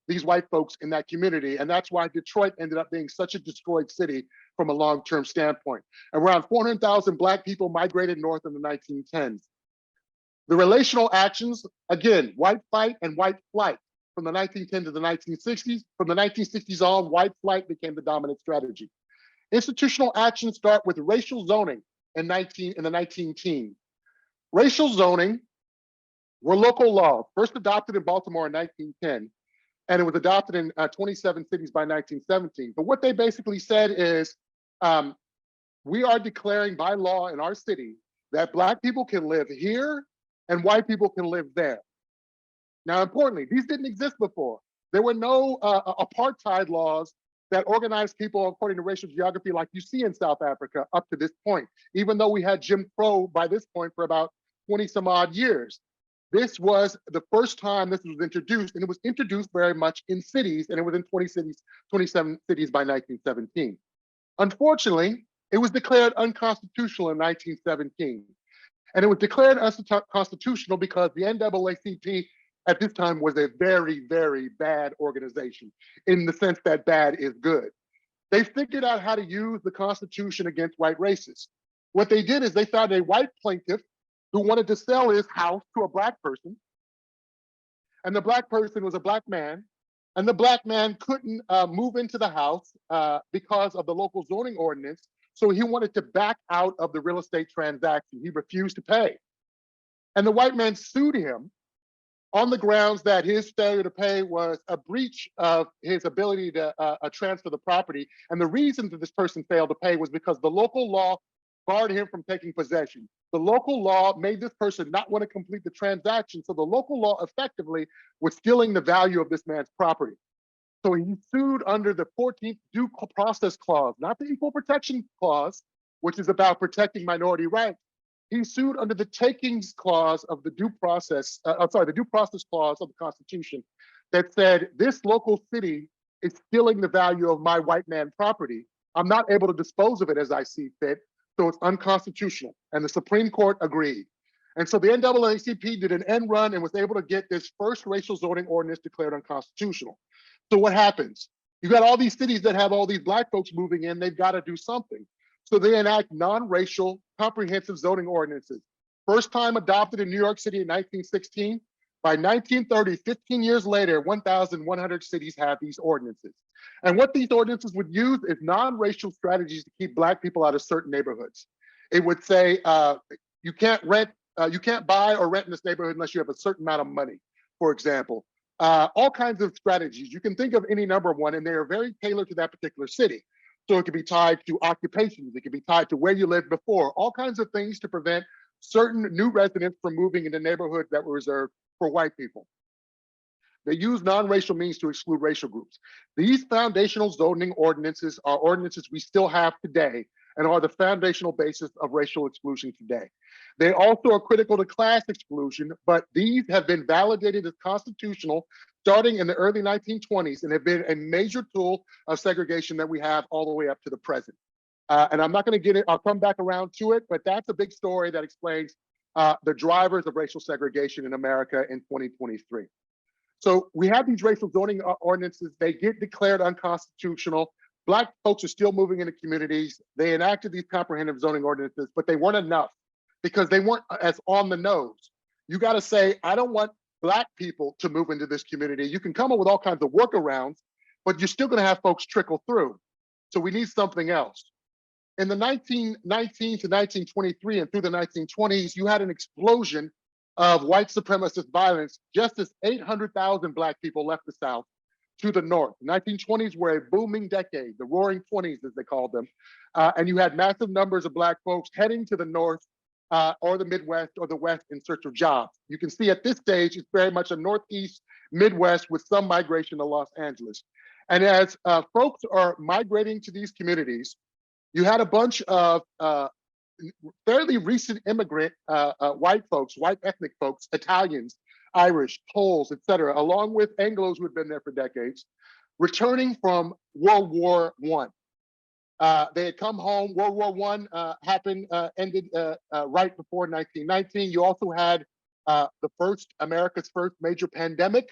these white folks in that community. And that's why Detroit ended up being such a destroyed city from a long-term standpoint. Around 400,000 Black people migrated north in the 1910s. The relational actions, again, white fight and white flight from the 1910s to the 1960s. From the 1960s on, white flight became the dominant strategy. Institutional actions start with racial zoning in the 19 teens. Racial zoning were local laws, first adopted in Baltimore in 1910, and it was adopted in 27 cities by 1917. But what they basically said is, we are declaring by law in our city that Black people can live here and white people can live there. Now, importantly, these didn't exist before. There were no apartheid laws that organized people according to racial geography like you see in South Africa up to this point, even though we had Jim Crow by this point for about 20 some odd years. This was the first time this was introduced, and it was introduced very much in cities, and it was in 27 cities by 1917. Unfortunately, it was declared unconstitutional in 1917. And it was declared unconstitutional because the NAACP at this time was a very, very bad organization, in the sense that bad is good. They figured out how to use the Constitution against white racists. What they did is they found a white plaintiff who wanted to sell his house to a Black person. And the Black person was a Black man. And the Black man couldn't move into the house because of the local zoning ordinance. So he wanted to back out of the real estate transaction. He refused to pay. And the white man sued him on the grounds that his failure to pay was a breach of his ability to transfer the property. And the reason that this person failed to pay was because the local law barred him from taking possession. The local law made this person not want to complete the transaction. So the local law effectively was stealing the value of this man's property. So he sued under the 14th Due Process Clause, not the Equal Protection Clause, which is about protecting minority rights. He sued under the Takings Clause of the Due Process Clause of the Constitution that said, this local city is stealing the value of my white man property. I'm not able to dispose of it as I see fit, so it's unconstitutional. And the Supreme Court agreed. And so the NAACP did an end run and was able to get this first racial zoning ordinance declared unconstitutional. So what happens? You got all these cities that have all these Black folks moving in, they've got to do something. So they enact non-racial comprehensive zoning ordinances. First time adopted in New York City in 1916. By 1930, 15 years later, 1,100 cities have these ordinances. And what these ordinances would use is non-racial strategies to keep Black people out of certain neighborhoods. It would say, you can't buy or rent in this neighborhood unless you have a certain amount of money, for example. All kinds of strategies. You can think of any number of one, and they are very tailored to that particular city. So it could be tied to occupations. It could be tied to where you lived before. All kinds of things to prevent certain new residents from moving into neighborhoods that were reserved for white people. They use non-racial means to exclude racial groups. These foundational zoning ordinances are ordinances we still have today and are the foundational basis of racial exclusion today. They also are critical to class exclusion, but these have been validated as constitutional starting in the early 1920s and have been a major tool of segregation that we have all the way up to the present. And I'm not going to get it, I'll come back around to it, but that's a big story that explains the drivers of racial segregation in America in 2023. So we have these racial zoning ordinances, they get declared unconstitutional. Black folks are still moving into communities. They enacted these comprehensive zoning ordinances, but they weren't enough because they weren't as on the nose. You got to say, I don't want Black people to move into this community. You can come up with all kinds of workarounds, but you're still going to have folks trickle through. So we need something else. In the 1919 to 1923 and through the 1920s, you had an explosion of white supremacist violence, just as 800,000 Black people left the South to the North. The 1920s were a booming decade, the roaring 20s, as they called them. And you had massive numbers of Black folks heading to the North or the Midwest or the West in search of jobs. You can see at this stage, it's very much a Northeast, Midwest with some migration to Los Angeles. And as folks are migrating to these communities, you had a bunch of fairly recent immigrant white folks, white ethnic folks, Italians, Irish, Poles, et cetera, along with Anglos who had been there for decades, returning from World War I. They had come home. World War I ended right before 1919. You also had America's first major pandemic,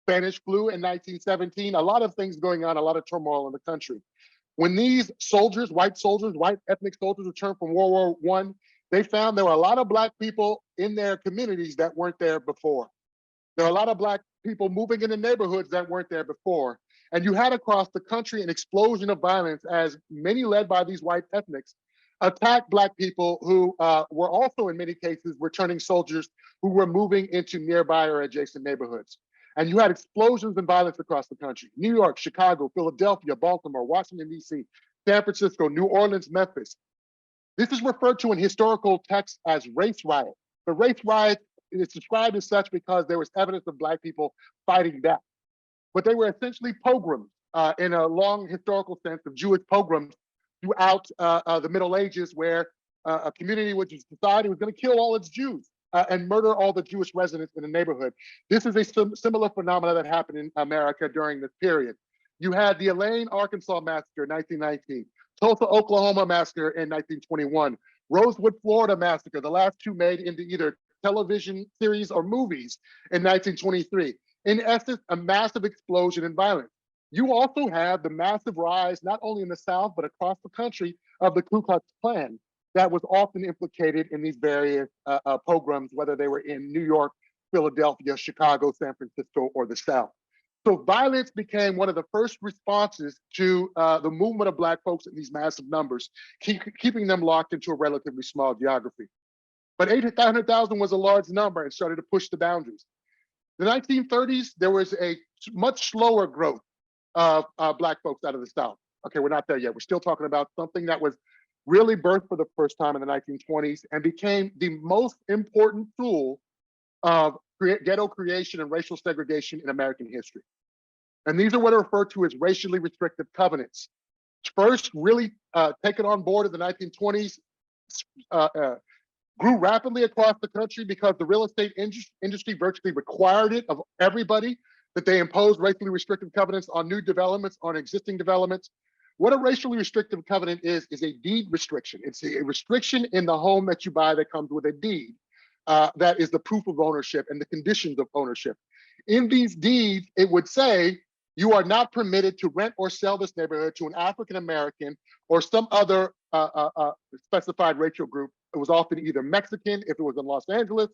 Spanish flu in 1917. A lot of things going on, a lot of turmoil in the country. When these soldiers, white ethnic soldiers returned from World War I, they found there were a lot of Black people in their communities that weren't there before. There are a lot of Black people moving into neighborhoods that weren't there before. And you had across the country an explosion of violence as many led by these white ethnics attacked Black people who were also in many cases returning soldiers who were moving into nearby or adjacent neighborhoods. And you had explosions in violence across the country. New York, Chicago, Philadelphia, Baltimore, Washington, D.C., San Francisco, New Orleans, Memphis. This is referred to in historical texts as race riots. The race riot is described as such because there was evidence of Black people fighting back. But they were essentially pogroms in a long historical sense of Jewish pogroms throughout the Middle Ages, where a community, which is society, was going to kill all its Jews. And murder all the Jewish residents in the neighborhood. This is a similar phenomenon that happened in America during this period. You had the Elaine, Arkansas massacre in 1919, Tulsa, Oklahoma massacre in 1921, Rosewood, Florida massacre, the last two made into either television series or movies in 1923. In essence, a massive explosion in violence. You also have the massive rise, not only in the South, but across the country, of the Ku Klux Klan, that was often implicated in these various pogroms, whether they were in New York, Philadelphia, Chicago, San Francisco, or the South. So violence became one of the first responses to the movement of Black folks in these massive numbers, keeping them locked into a relatively small geography. But 800,000 was a large number and started to push the boundaries. The 1930s, there was a much slower growth of Black folks out of the South. Okay, we're not there yet. We're still talking about something that was really birthed for the first time in the 1920s and became the most important tool of ghetto creation and racial segregation in American history. And these are what are referred to as racially restrictive covenants. First, really taken on board in the 1920s, grew rapidly across the country because the real estate industry virtually required it of everybody, that they imposed racially restrictive covenants on new developments, on existing developments. What a racially restrictive covenant is a deed restriction. It's a restriction in the home that you buy that comes with a deed that is the proof of ownership and the conditions of ownership. In these deeds, it would say you are not permitted to rent or sell this neighborhood to an African-American or some other specified racial group. It was often either Mexican, if it was in Los Angeles.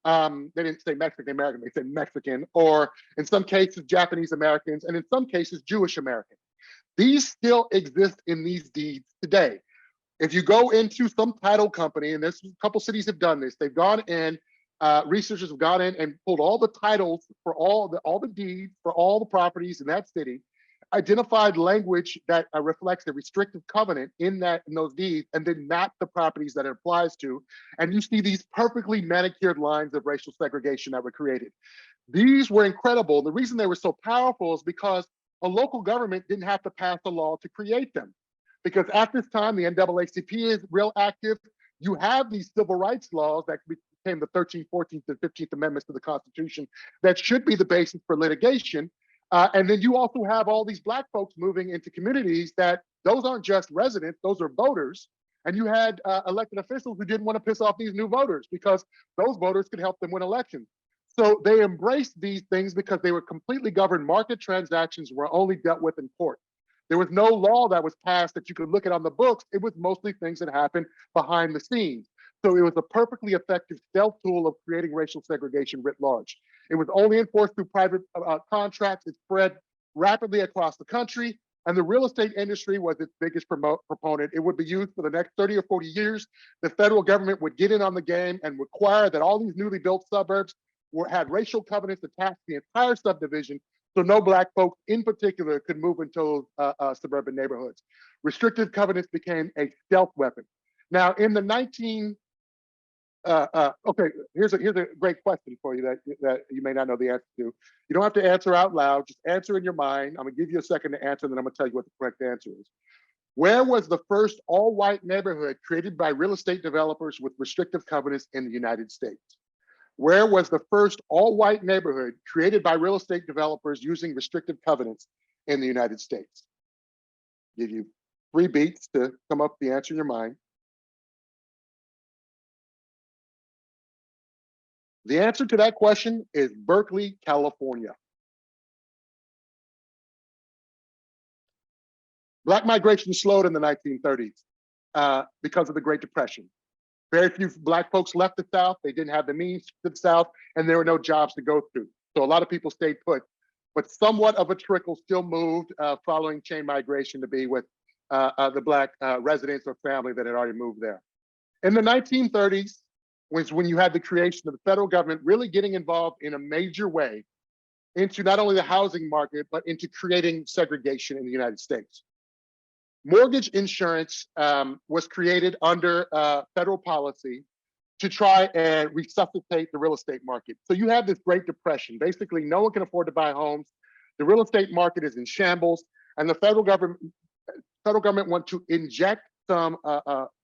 They didn't say Mexican-American, they said Mexican, or in some cases, Japanese-Americans, and in some cases, Jewish-Americans. These still exist in these deeds today. If you go into some title company, and there's a couple cities have done this, they've gone in, researchers have gone in and pulled all the titles for all the deeds for all the properties in that city, identified language that reflects the restrictive covenant in those deeds, and then map the properties that it applies to. And you see these perfectly manicured lines of racial segregation that were created. These were incredible. The reason they were so powerful is because a local government didn't have to pass a law to create them. Because at this time, the NAACP is real active. You have these civil rights laws that became the 13th, 14th, and 15th Amendments to the Constitution that should be the basis for litigation. And then you also have all these Black folks moving into communities that those aren't just residents, those are voters. And you had elected officials who didn't want to piss off these new voters because those voters could help them win elections. So they embraced these things because they were completely governed. Market transactions were only dealt with in court. There was no law that was passed that you could look at on the books. It was mostly things that happened behind the scenes. So it was a perfectly effective stealth tool of creating racial segregation writ large. It was only enforced through private contracts. It spread rapidly across the country. And the real estate industry was its biggest proponent. It would be used for the next 30 or 40 years. The federal government would get in on the game and require that all these newly built suburbs had racial covenants attached to the entire subdivision, so no Black folks in particular could move into suburban neighborhoods. Restrictive covenants became a stealth weapon. Now, in the okay, here's a great question for you that you may not know the answer to. You don't have to answer out loud, just answer in your mind. I'm gonna give you a second to answer, and then I'm gonna tell you what the correct answer is. Where was the first all-white neighborhood created by real estate developers with restrictive covenants in the United States? Where was the first all-white neighborhood created by real estate developers using restrictive covenants in the United States? Give you 3 beats to come up with the answer in your mind. The answer to that question is Berkeley, California. Black migration slowed in the 1930s because of the Great Depression. Very few Black folks left the South. They didn't have the means to the South, and there were no jobs to go through. So a lot of people stayed put, but somewhat of a trickle still moved following chain migration to be with the Black residents or family that had already moved there. In the 1930s was when you had the creation of the federal government really getting involved in a major way into not only the housing market, but into creating segregation in the United States. Mortgage insurance was created under federal policy to try and resuscitate the real estate market. So you have this Great Depression. Basically, no one can afford to buy homes. The real estate market is in shambles, and the federal government want to inject some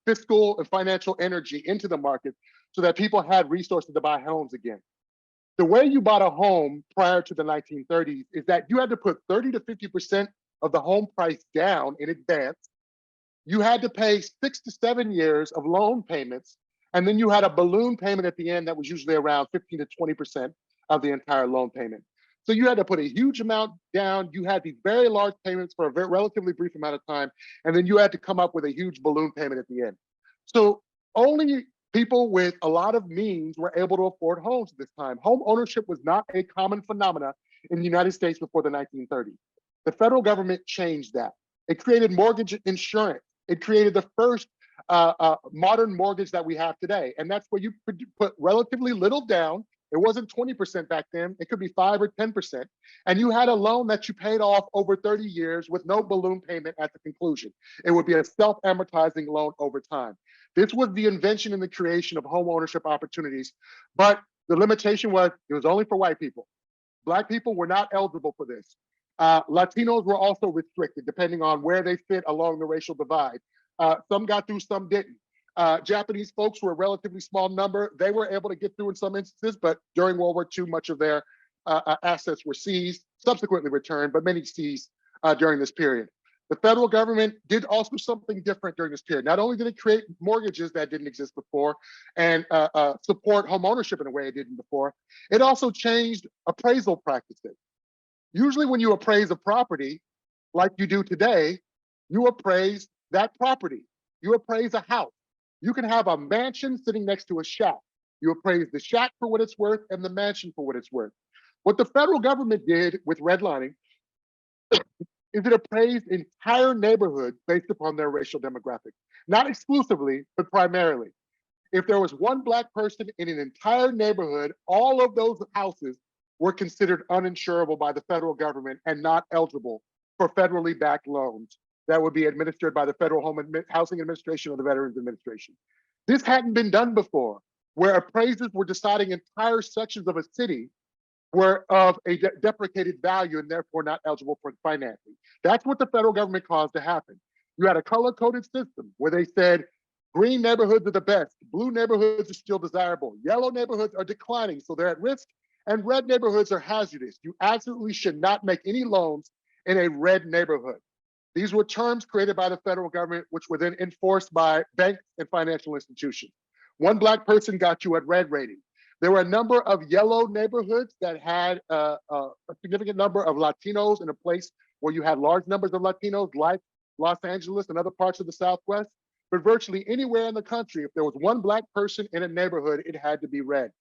fiscal and financial energy into the market so that people had resources to buy homes again. The way you bought a home prior to the 1930s is that you had to put 30 to 50% of the home price down in advance. You had to pay 6 to 7 years of loan payments, and then you had a balloon payment at the end that was usually around 15 to 20% of the entire loan payment. So you had to put a huge amount down. You had these very large payments for a relatively brief amount of time, and then you had to come up with a huge balloon payment at the end. So only people with a lot of means were able to afford homes at this time. Home ownership was not a common phenomenon in the United States before the 1930s. The federal government changed that. It created mortgage insurance. It created the first modern mortgage that we have today. And that's where you put relatively little down. It wasn't 20% back then. It could be 5 or 10%. And you had a loan that you paid off over 30 years with no balloon payment at the conclusion. It would be a self-amortizing loan over time. This was the invention and the creation of home ownership opportunities. But the limitation was it was only for white people. Black people were not eligible for this. Latinos were also restricted depending on where they fit along the racial divide. Some got through, some didn't. Japanese folks were a relatively small number. They were able to get through in some instances, but during World War II, much of their assets were seized, subsequently returned, but many seized during this period. The federal government did also something different during this period. Not only did it create mortgages that didn't exist before and support home ownership in a way it didn't before, it also changed appraisal practices. Usually when you appraise a property, like you do today, you appraise that property. You appraise a house. You can have a mansion sitting next to a shack. You appraise the shack for what it's worth and the mansion for what it's worth. What the federal government did with redlining is it appraised entire neighborhoods based upon their racial demographic. Not exclusively, but primarily. If there was one Black person in an entire neighborhood, all of those houses were considered uninsurable by the federal government and not eligible for federally backed loans that would be administered by the Federal Housing Administration or the Veterans Administration. This hadn't been done before, where appraisers were deciding entire sections of a city were of a deprecated value and therefore not eligible for financing. That's what the federal government caused to happen. You had a color-coded system where they said, green neighborhoods are the best, blue neighborhoods are still desirable, yellow neighborhoods are declining, so they're at risk, and red neighborhoods are hazardous. You absolutely should not make any loans in a red neighborhood. These were terms created by the federal government, which were then enforced by banks and financial institutions. One Black person got you at red rating. There were a number of yellow neighborhoods that had a significant number of Latinos in a place where you had large numbers of Latinos, like Los Angeles and other parts of the Southwest. But virtually anywhere in the country, if there was one Black person in a neighborhood, it had to be red.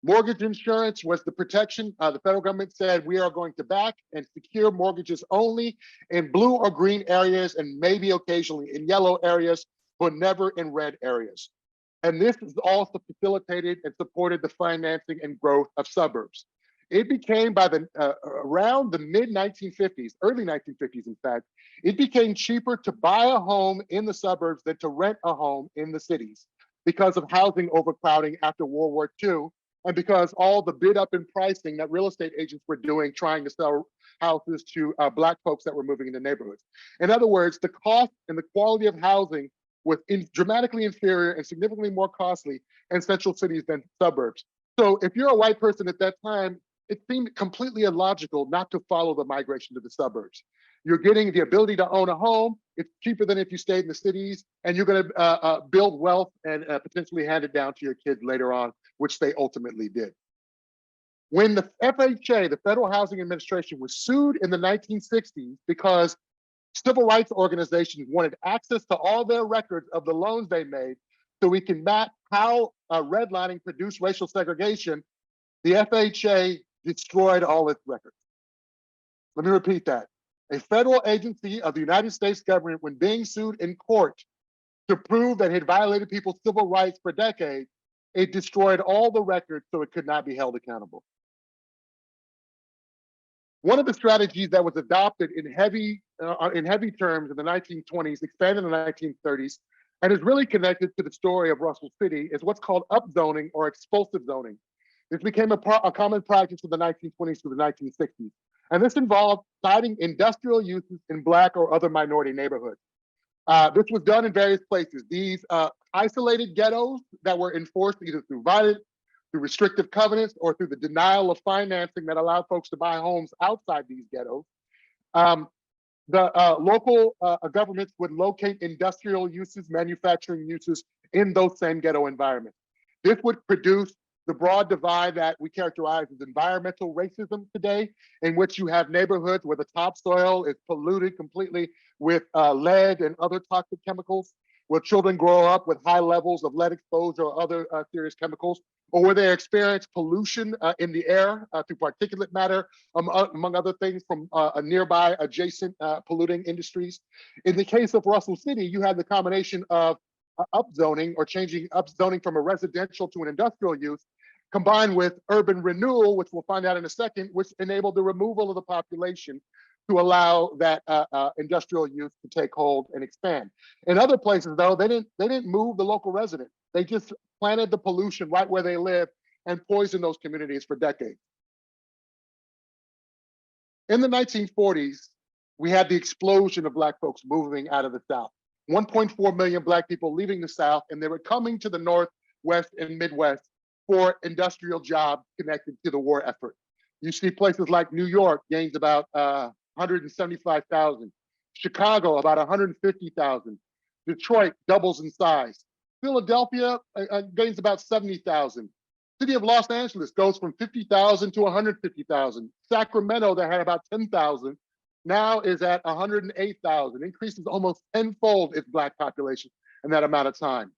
Mortgage insurance was the protection. The federal government said we are going to back and secure mortgages only in blue or green areas and maybe occasionally in yellow areas, but never in red areas. And this is also facilitated and supported the financing and growth of suburbs. It became around the mid-1950s, early 1950s, in fact, it became cheaper to buy a home in the suburbs than to rent a home in the cities because of housing overcrowding after World War II, and because all the bid up in pricing that real estate agents were doing, trying to sell houses to Black folks that were moving into neighborhoods. In other words, the cost and the quality of housing was dramatically inferior and significantly more costly in central cities than suburbs. So if you're a white person at that time, it seemed completely illogical not to follow the migration to the suburbs. You're getting the ability to own a home. It's cheaper than if you stayed in the cities, and you're going to build wealth and potentially hand it down to your kids later on, which they ultimately did. When the FHA, the Federal Housing Administration, was sued in the 1960s because civil rights organizations wanted access to all their records of the loans they made so we can map how redlining produced racial segregation, the FHA destroyed all its records. Let me repeat that. A federal agency of the United States government, when being sued in court to prove that it had violated people's civil rights for decades, it destroyed all the records so it could not be held accountable. One of the strategies that was adopted in heavy terms in the 1920s, expanded in the 1930s, and is really connected to the story of Russell City, is what's called upzoning or expulsive zoning. This became a common practice from the 1920s to the 1960s. And this involved citing industrial uses in Black or other minority neighborhoods. This was done in various places. These isolated ghettos that were enforced either through violence, through restrictive covenants, or through the denial of financing that allowed folks to buy homes outside these ghettos. The local governments would locate industrial uses, manufacturing uses in those same ghetto environments. This would produce the broad divide that we characterize as environmental racism today, in which you have neighborhoods where the topsoil is polluted completely with lead and other toxic chemicals, where children grow up with high levels of lead exposure or other serious chemicals, or where they experience pollution in the air through particulate matter, among other things from a nearby adjacent polluting industries. In the case of Russell City, you had the combination of upzoning or changing upzoning from a residential to an industrial use, combined with urban renewal, which we'll find out in a second, which enabled the removal of the population to allow that industrial use to take hold and expand. In other places, though, they didn't move the local residents. They just planted the pollution right where they live and poisoned those communities for decades. In the 1940s, we had the explosion of Black folks moving out of the South. 1.4 million Black people leaving the South, and they were coming to the North, West, and Midwest for industrial jobs connected to the war effort. You see places like New York gains about 175,000, Chicago about 150,000, Detroit doubles in size, Philadelphia gains about 70,000. City of Los Angeles goes from 50,000 to 150,000. Sacramento, that had about 10,000, now is at 108,000, increases almost tenfold its Black population in that amount of time.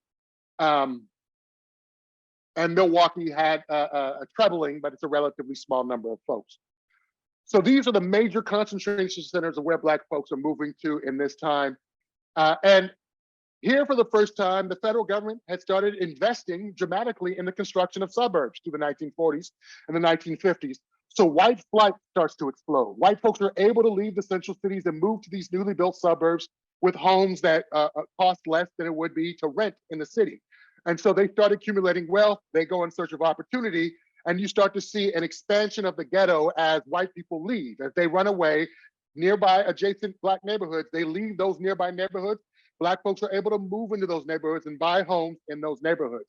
And Milwaukee had a trebling, but it's a relatively small number of folks. So these are the major concentration centers of where Black folks are moving to in this time. And here for the first time, the federal government had started investing dramatically in the construction of suburbs through the 1940s and the 1950s. So white flight starts to explode. White folks are able to leave the central cities and move to these newly built suburbs with homes that cost less than it would be to rent in the city. And so they start accumulating wealth, they go in search of opportunity, and you start to see an expansion of the ghetto as white people leave, as they run away nearby adjacent Black neighborhoods. They leave those nearby neighborhoods. Black folks are able to move into those neighborhoods and buy homes in those neighborhoods.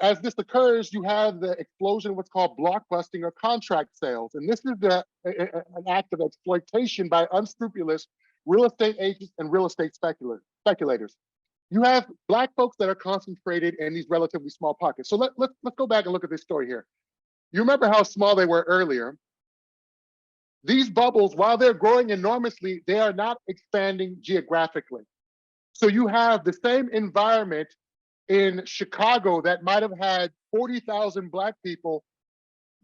As this occurs, you have the explosion of what's called blockbusting or contract sales. And this is an act of exploitation by unscrupulous real estate agents and real estate speculators. You have Black folks that are concentrated in these relatively small pockets. So let's go back and look at this story here. You remember how small they were earlier. These bubbles, while they're growing enormously, they are not expanding geographically. So you have the same environment in Chicago that might have had 40,000 Black people,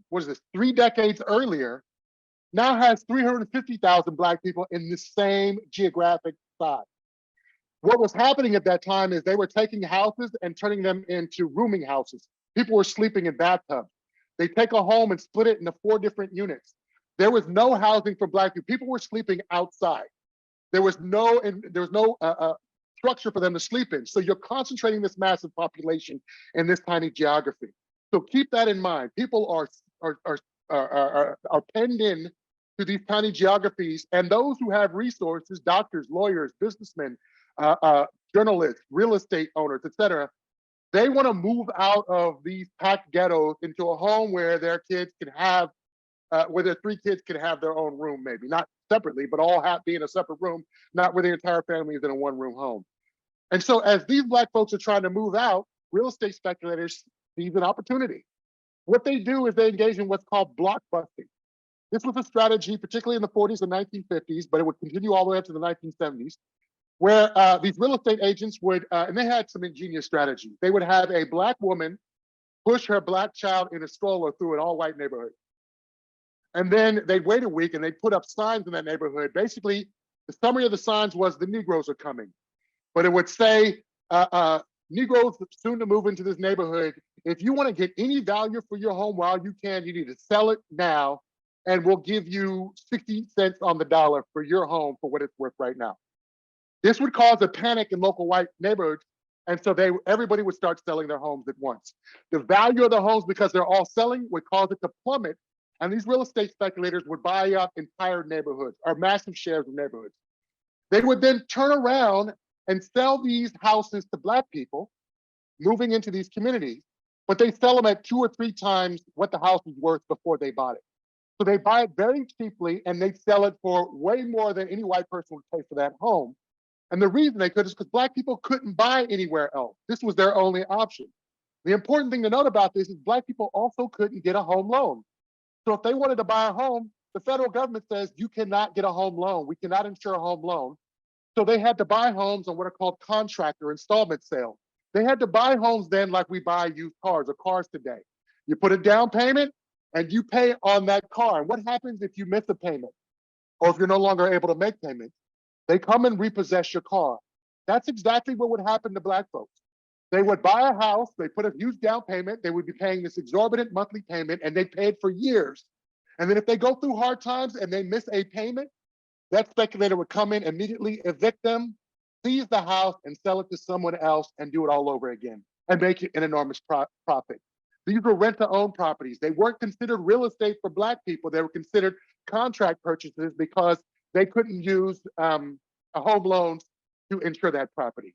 what is this, 3 decades earlier, now has 350,000 Black people in the same geographic size. What was happening at that time is they were taking houses and turning them into rooming houses. People were sleeping in bathtubs. They take a home and split it into 4 different units. There was no housing for Black people. People were sleeping outside. There was no structure for them to sleep in. So you're concentrating this massive population in this tiny geography. So keep that in mind. People are penned in to these tiny geographies, and those who have resources, doctors, lawyers, businessmen, journalists, real estate owners, etc., they want to move out of these packed ghettos into a home where their kids can have, where their 3 kids can have their own room, maybe not separately, but all be in a separate room, not where the entire family is in a 1-room home. And so as these Black folks are trying to move out, real estate speculators seize an opportunity. What they do is they engage in what's called blockbusting. This was a strategy, particularly in the 40s and 1950s, but it would continue all the way up to the 1970s, where these real estate agents would, and they had some ingenious strategy. They would have a Black woman push her Black child in a stroller through an all-white neighborhood. And then they'd wait a week and they'd put up signs in that neighborhood. Basically, the summary of the signs was the Negroes are coming. But it would say, Negroes soon to move into this neighborhood. If you want to get any value for your home while you can, you need to sell it now, and we'll give you 60 cents on the dollar for your home for what it's worth right now. This would cause a panic in local white neighborhoods, and so everybody would start selling their homes at once. The value of the homes, because they're all selling, would cause it to plummet, and these real estate speculators would buy up entire neighborhoods or massive shares of neighborhoods. They would then turn around and sell these houses to Black people moving into these communities, but they sell them at 2 or 3 times what the house was worth before they bought it. So they buy it very cheaply and they sell it for way more than any white person would pay for that home. And the reason they could is because Black people couldn't buy anywhere else. This was their only option. The important thing to note about this is Black people also couldn't get a home loan. So if they wanted to buy a home, the federal government says you cannot get a home loan. We cannot insure a home loan. So they had to buy homes on what are called contract or installment sales. They had to buy homes then like we buy used cars or cars today. You put a down payment and you pay on that car. And what happens if you miss a payment or if you're no longer able to make payments? They come and repossess your car. That's exactly what would happen to Black folks. They would buy a house, they put a huge down payment, they would be paying this exorbitant monthly payment, and they paid for years. And then if they go through hard times and they miss a payment, that speculator would come in, immediately evict them, seize the house, and sell it to someone else and do it all over again and make an enormous profit. These were rent-to-own properties. They weren't considered real estate for Black people. They were considered contract purchases because they couldn't use a home loans to insure that property.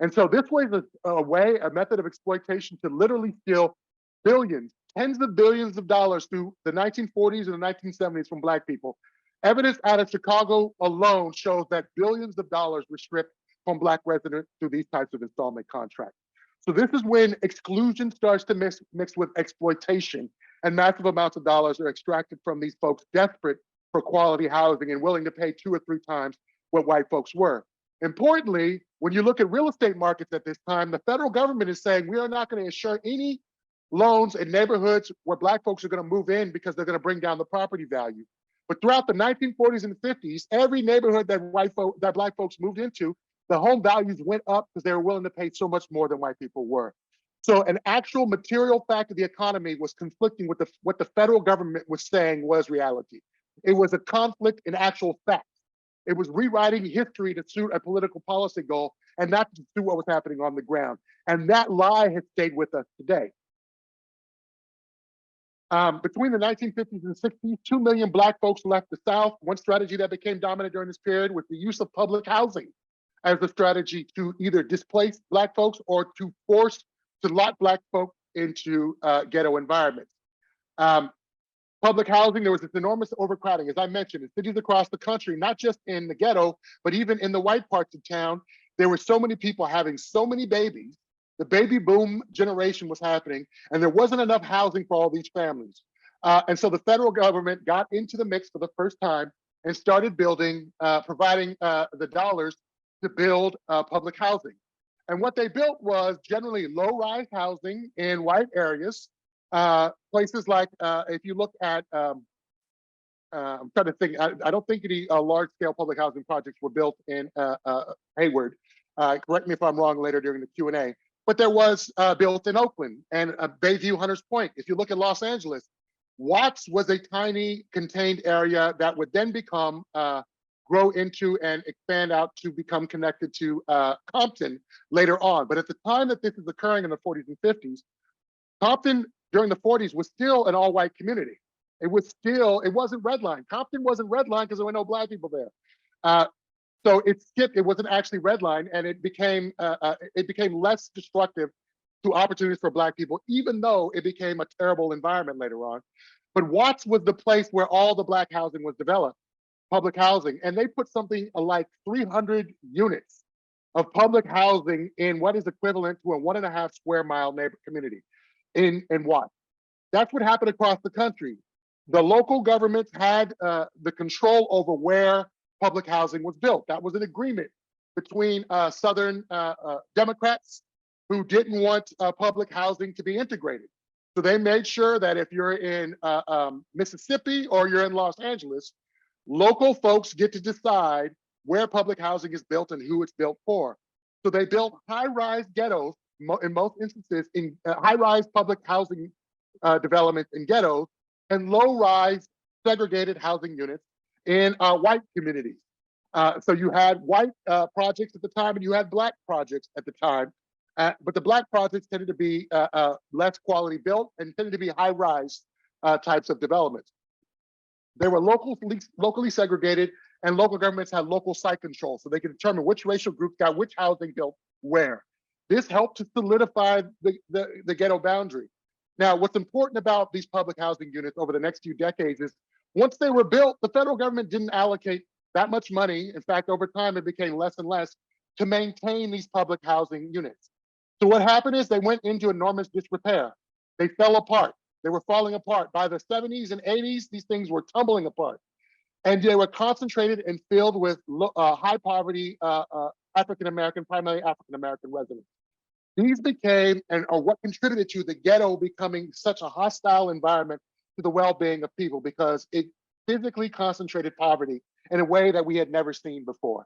And so this was a method of exploitation to literally steal billions, tens of billions of dollars through the 1940s and the 1970s from Black people. Evidence out of Chicago alone shows that billions of dollars were stripped from Black residents through these types of installment contracts. So this is when exclusion starts to mix with exploitation, and massive amounts of dollars are extracted from these folks desperate for quality housing and willing to pay 2 or 3 times what white folks were. Importantly, when you look at real estate markets at this time, the federal government is saying we are not going to insure any loans in neighborhoods where Black folks are going to move in because they're going to bring down the property value. But throughout the 1940s and 50s, every neighborhood that Black folks moved into, the home values went up because they were willing to pay so much more than white people were. So an actual material fact of the economy was conflicting with what the federal government was saying was reality. It was a conflict in actual fact. It was rewriting history to suit a political policy goal and not to suit what was happening on the ground. And that lie has stayed with us today. Between the 1950s and 60s, 2 million Black folks left the South. One strategy that became dominant during this period was the use of public housing as a strategy to either displace Black folks or to force to lock Black folks into ghetto environments. Public housing, there was this enormous overcrowding, as I mentioned, in cities across the country, not just in the ghetto, but even in the white parts of town. There were so many people having so many babies. The baby boom generation was happening, and there wasn't enough housing for all these families. And so the federal government got into the mix for the first time and started building, providing the dollars to build public housing. And what they built was generally low-rise housing in white areas. Places like, if you look at, I'm trying to think, I don't think any large-scale public housing projects were built in Hayward. Correct me if I'm wrong later during the Q&A. But there was built in Oakland and Bayview, Hunters Point. If you look at Los Angeles, Watts was a tiny contained area that would then become, grow into and expand out to become connected to Compton later on. But at the time that this is occurring in the 40s and 50s, Compton during the 40s was still an all-white community. It wasn't redlined. Compton wasn't redlined because there were no Black people there. So it skipped, it wasn't actually redlined, and it became less destructive to opportunities for Black people, even though it became a terrible environment later on. But Watts was the place where all the Black housing was developed, public housing, and they put something like 300 units of public housing in what is equivalent to a 1.5 square mile neighbor community in Watts. That's what happened across the country. The local governments had the control over where public housing was built. That was an agreement between Southern Democrats who didn't want public housing to be integrated. So they made sure that if you're in Mississippi or you're in Los Angeles, local folks get to decide where public housing is built and who it's built for. So they built high-rise ghettos, in most instances, in high-rise public housing developments in ghettos and low-rise segregated housing units in white communities. So you had white projects at the time and you had Black projects at the time. But the Black projects tended to be less quality built and tended to be high-rise types of developments. They were locally segregated, and local governments had local site control, so they could determine which racial groups got which housing built where. This helped to solidify the ghetto boundary. Now, what's important about these public housing units over the next few decades is once they were built, the federal government didn't allocate that much money. In fact, over time, it became less and less to maintain these public housing units. So what happened is they went into enormous disrepair. They fell apart. They were falling apart. By the 70s and 80s, these things were tumbling apart. And they were concentrated and filled with high poverty African-American, primarily African-American residents. These became and are what contributed to the ghetto becoming such a hostile environment to the well-being of people because it physically concentrated poverty in a way that we had never seen before.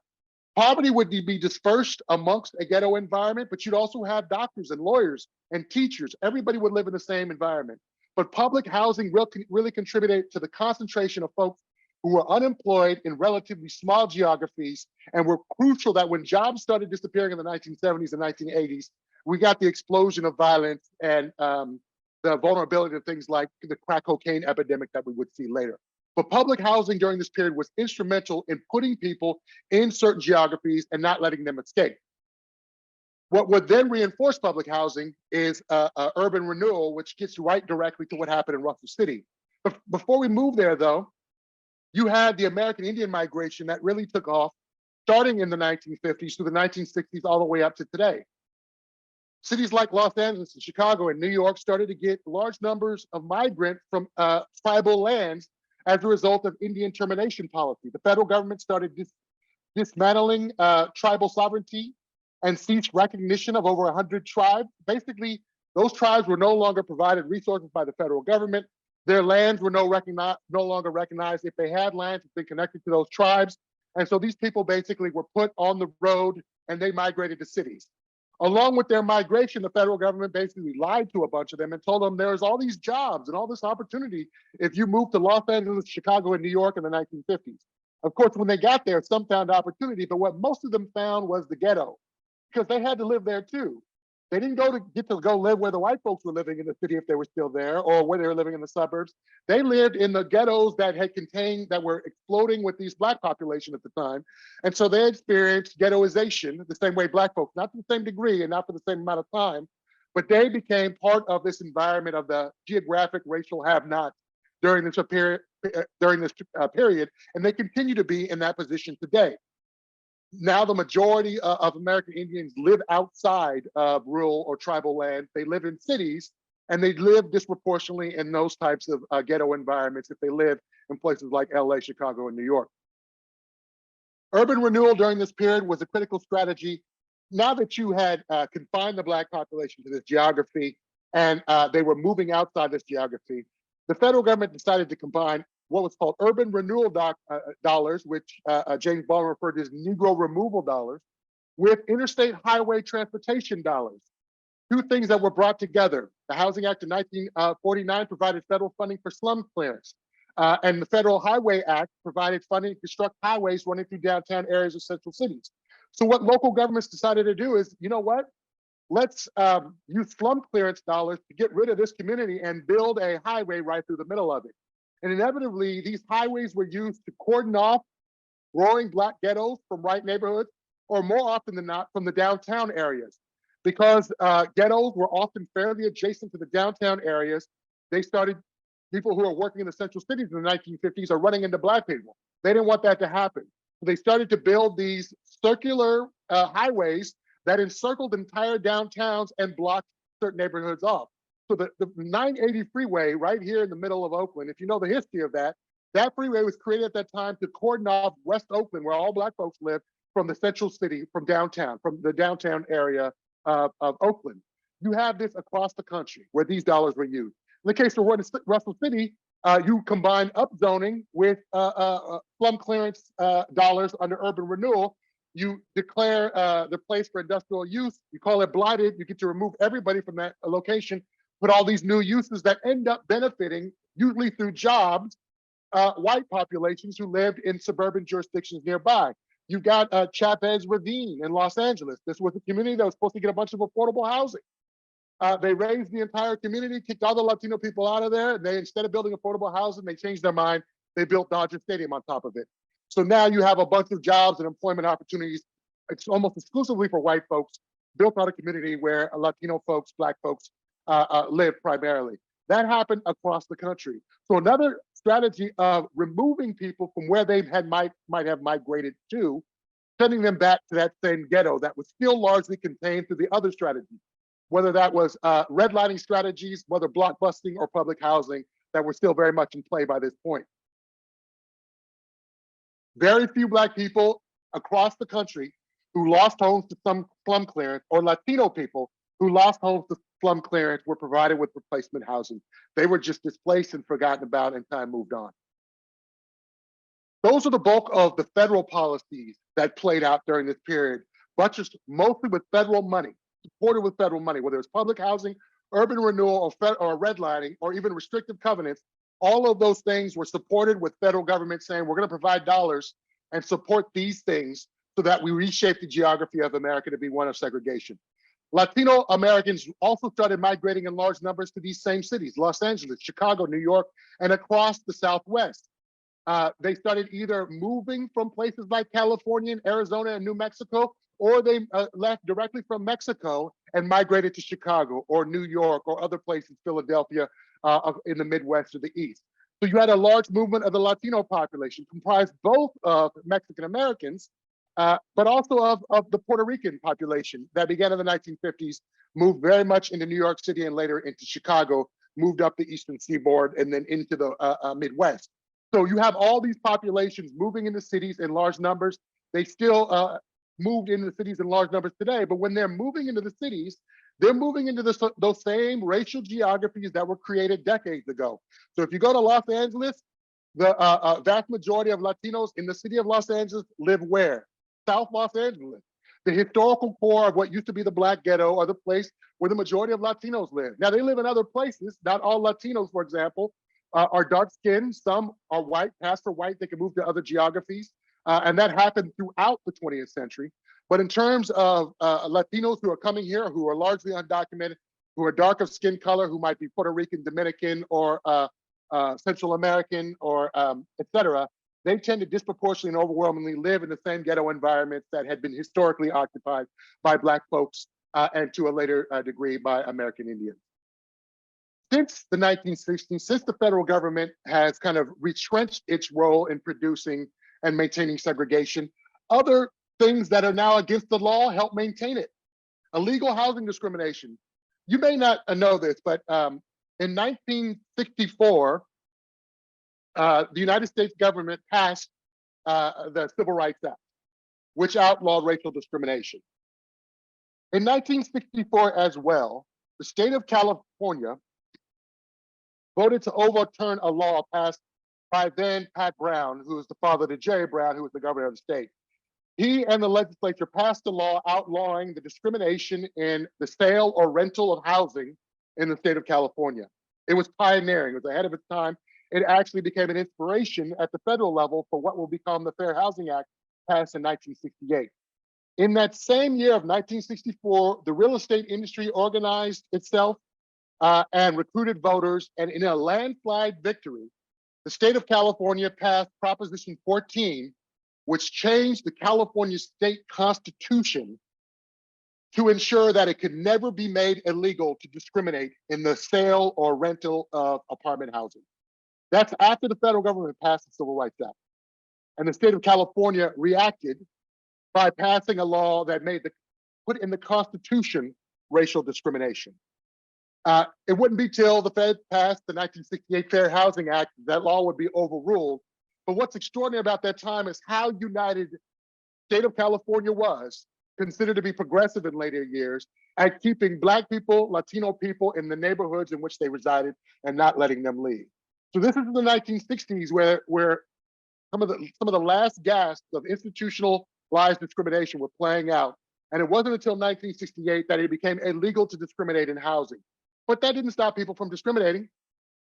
Poverty would be dispersed amongst a ghetto environment, but you'd also have doctors and lawyers and teachers. Everybody would live in the same environment. But public housing really contributed to the concentration of folks who were unemployed in relatively small geographies and were crucial that when jobs started disappearing in the 1970s and 1980s, we got the explosion of violence and the vulnerability to things like the crack cocaine epidemic that we would see later. But public housing during this period was instrumental in putting people in certain geographies and not letting them escape. What would then reinforce public housing is urban renewal, which gets right directly to what happened in Russell City. But before we move there, though, you had the American Indian migration that really took off starting in the 1950s through the 1960s all the way up to today. Cities like Los Angeles and Chicago and New York started to get large numbers of migrants from tribal lands as a result of Indian termination policy. The federal government started dismantling tribal sovereignty and ceased recognition of over 100 tribes. Basically, those tribes were no longer provided resources by the federal government. Their lands were no longer recognized. If they had lands, it's been connected to those tribes. And so these people basically were put on the road and they migrated to cities. Along with their migration, the federal government basically lied to a bunch of them and told them there's all these jobs and all this opportunity if you move to Los Angeles, Chicago, and New York in the 1950s. Of course, when they got there, some found opportunity, but what most of them found was the ghetto because they had to live there too. They didn't get to go live where the white folks were living in the city if they were still there, or where they were living in the suburbs. They lived in the ghettos that were exploding with these Black population at the time. And so they experienced ghettoization the same way Black folks, not to the same degree and not for the same amount of time, but they became part of this environment of the geographic racial have-nots during this period, and they continue to be in that position today. Now the majority of American Indians live outside of rural or tribal land. They live in cities, and they live disproportionately in those types of ghetto environments if they live in places like LA, Chicago, and New York. Urban renewal during this period was a critical strategy. Now that you had confined the Black population to this geography and they were moving outside this geography, the federal government decided to combine what was called urban renewal dollars, which James Baldwin referred to as Negro removal dollars, with interstate highway transportation dollars. Two things that were brought together. The Housing Act of 1949 provided federal funding for slum clearance. And the Federal Highway Act provided funding to construct highways running through downtown areas of central cities. So what local governments decided to do is, you know what? Let's use slum clearance dollars to get rid of this community and build a highway right through the middle of it. And inevitably, these highways were used to cordon off roaring Black ghettos from white neighborhoods, or more often than not, from the downtown areas. Because ghettos were often fairly adjacent to the downtown areas, people who are working in the central cities in the 1950s are running into Black people. They didn't want that to happen. So they started to build these circular highways that encircled entire downtowns and blocked certain neighborhoods off. So the 980 freeway right here in the middle of Oakland, if you know the history of that, that freeway was created at that time to cordon off West Oakland, where all Black folks live, from the central city, from downtown, from the downtown area of Oakland. You have this across the country where these dollars were used. In the case of Russell City, you combine upzoning with slum clearance dollars under urban renewal. You declare the place for industrial use, you call it blighted, you get to remove everybody from that location, put all these new uses that end up benefiting, usually through jobs, white populations who lived in suburban jurisdictions nearby. You got Chavez Ravine in Los Angeles. This was a community that was supposed to get a bunch of affordable housing. They raised the entire community, kicked all the Latino people out of there. And they, instead of building affordable housing, they changed their mind. They built Dodger Stadium on top of it. So now you have a bunch of jobs and employment opportunities. It's almost exclusively for white folks, built out a community where Latino folks, Black folks live primarily. That happened across the country. So another strategy of removing people from where they might have migrated to, sending them back to that same ghetto that was still largely contained through the other strategies, whether that was redlining strategies, whether blockbusting or public housing, that were still very much in play by this point. Very few Black people across the country who lost homes to some slum clearance, or Latino people who lost homes to slum clearance, were provided with replacement housing. They were just displaced and forgotten about, and time moved on. Those are the bulk of the federal policies that played out during this period, buttressed mostly with federal money, supported with federal money, whether it's public housing, urban renewal, or redlining, or even restrictive covenants. All of those things were supported with federal government saying, we're going to provide dollars and support these things so that we reshape the geography of America to be one of segregation. Latino Americans also started migrating in large numbers to these same cities, Los Angeles, Chicago, New York, and across the Southwest. They started either moving from places like California and Arizona and New Mexico, or they left directly from Mexico and migrated to Chicago or New York or other places, Philadelphia, in the Midwest or the East. So you had a large movement of the Latino population, comprised both of Mexican Americans, but also of the Puerto Rican population that began in the 1950s, moved very much into New York City and later into Chicago, moved up the Eastern Seaboard and then into the Midwest. So you have all these populations moving into cities in large numbers. They still moved into the cities in large numbers today, but when they're moving into the cities, they're moving into those same racial geographies that were created decades ago. So if you go to Los Angeles, the vast majority of Latinos in the city of Los Angeles live where? South Los Angeles, the historical core of what used to be the Black ghetto, or the place where the majority of Latinos live. Now they live in other places. Not all Latinos, for example, are dark skinned. Some are white, passed for white. They can move to other geographies. And that happened throughout the 20th century. But in terms of Latinos who are coming here, who are largely undocumented, who are dark of skin color, who might be Puerto Rican, Dominican, or Central American, or et cetera, they tend to disproportionately and overwhelmingly live in the same ghetto environments that had been historically occupied by Black folks and to a later degree by American Indians. Since the 1960s, since the federal government has kind of retrenched its role in producing and maintaining segregation, other things that are now against the law help maintain it. Illegal housing discrimination. You may not know this, but in 1964, the United States government passed the Civil Rights Act, which outlawed racial discrimination. In 1964 as well, the state of California voted to overturn a law passed by then Pat Brown, who was the father to Jerry Brown, who was the governor of the state. He and the legislature passed a law outlawing the discrimination in the sale or rental of housing in the state of California. It was pioneering, it was ahead of its time. It actually became an inspiration at the federal level for what will become the Fair Housing Act passed in 1968. In that same year of 1964, the real estate industry organized itself and recruited voters, and in a landslide victory, the state of California passed Proposition 14, which changed the California state constitution to ensure that it could never be made illegal to discriminate in the sale or rental of apartment housing. That's after the federal government passed the Civil Rights Act. And the state of California reacted by passing a law that put in the Constitution racial discrimination. It wouldn't be till the Fed passed the 1968 Fair Housing Act that law would be overruled. But what's extraordinary about that time is how united the state of California was, considered to be progressive in later years, at keeping Black people, Latino people in the neighborhoods in which they resided and not letting them leave. So this is the 1960s where some of the last gasps of institutionalized discrimination were playing out. And it wasn't until 1968 that it became illegal to discriminate in housing. But that didn't stop people from discriminating.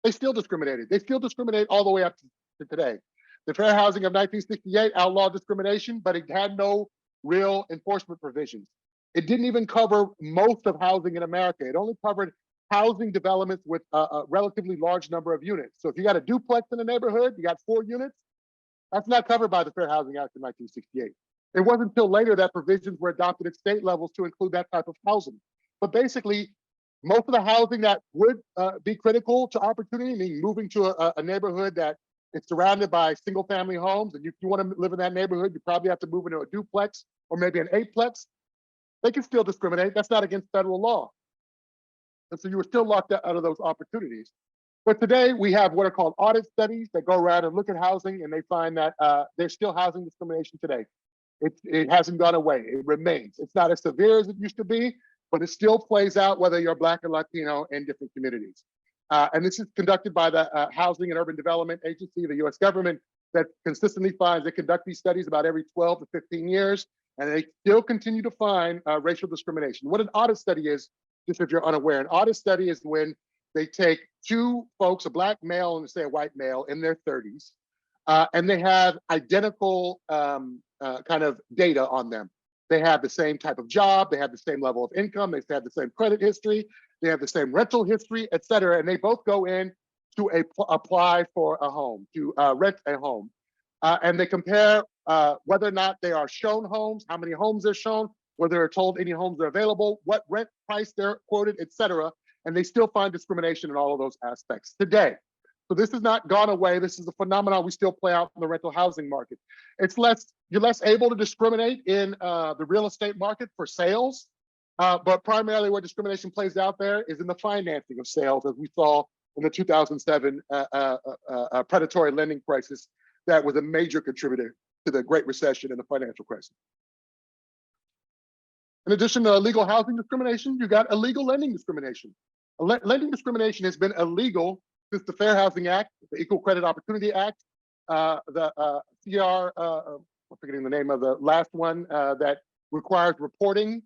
They still discriminated. They still discriminate all the way up to today. The Fair Housing of 1968 outlawed discrimination, but it had no real enforcement provisions. It didn't even cover most of housing in America. It only covered housing developments with a relatively large number of units. So if you got a duplex in a neighborhood, you got 4 units, that's not covered by the Fair Housing Act of 1968. It wasn't until later that provisions were adopted at state levels to include that type of housing. But basically, most of the housing that would be critical to opportunity, meaning moving to a neighborhood that is surrounded by single family homes, and if you want to live in that neighborhood, you probably have to move into a duplex or maybe an 8-plex. They can still discriminate. That's not against federal law. And so you were still locked out of those opportunities. But today we have what are called audit studies that go around and look at housing, and they find that there's still housing discrimination today. It hasn't gone away. It remains. It's not as severe as it used to be, but it still plays out whether you're Black or Latino in different communities. And this is conducted by the Housing and Urban Development Agency of the US government that consistently finds, they conduct these studies about every 12 to 15 years, and they still continue to find racial discrimination. What an audit study is, just if you're unaware, an audit study is when they take 2 folks, a Black male and say a white male in their 30s, and they have identical kind of data on them. They have the same type of job, they have the same level of income, they have the same credit history, they have the same rental history, et cetera, and they both go in to apply for a home, to rent a home. And they compare whether or not they are shown homes, how many homes they're shown, whether they're told any homes are available, what rent price they're quoted, et cetera, and they still find discrimination in all of those aspects today. So this has not gone away. This is a phenomenon we still play out in the rental housing market. You're less able to discriminate in the real estate market for sales, but primarily where discrimination plays out there is in the financing of sales, as we saw in the 2007 predatory lending crisis that was a major contributor to the Great Recession and the financial crisis. In addition to illegal housing discrimination, you got illegal lending discrimination. Lending discrimination has been illegal since the Fair Housing Act, the Equal Credit Opportunity Act, the I'm forgetting the name of the last one that requires reporting,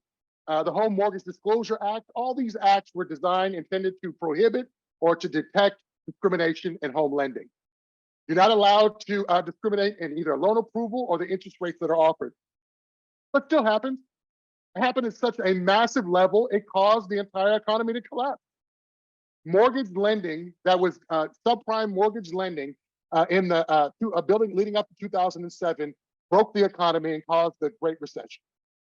the Home Mortgage Disclosure Act. All these acts were designed, intended to prohibit or to detect discrimination in home lending. You're not allowed to discriminate in either loan approval or the interest rates that are offered. but still happens. It happened at such a massive level, it caused the entire economy to collapse. Mortgage lending that was subprime mortgage lending in the building leading up to 2007 broke the economy and caused the Great Recession.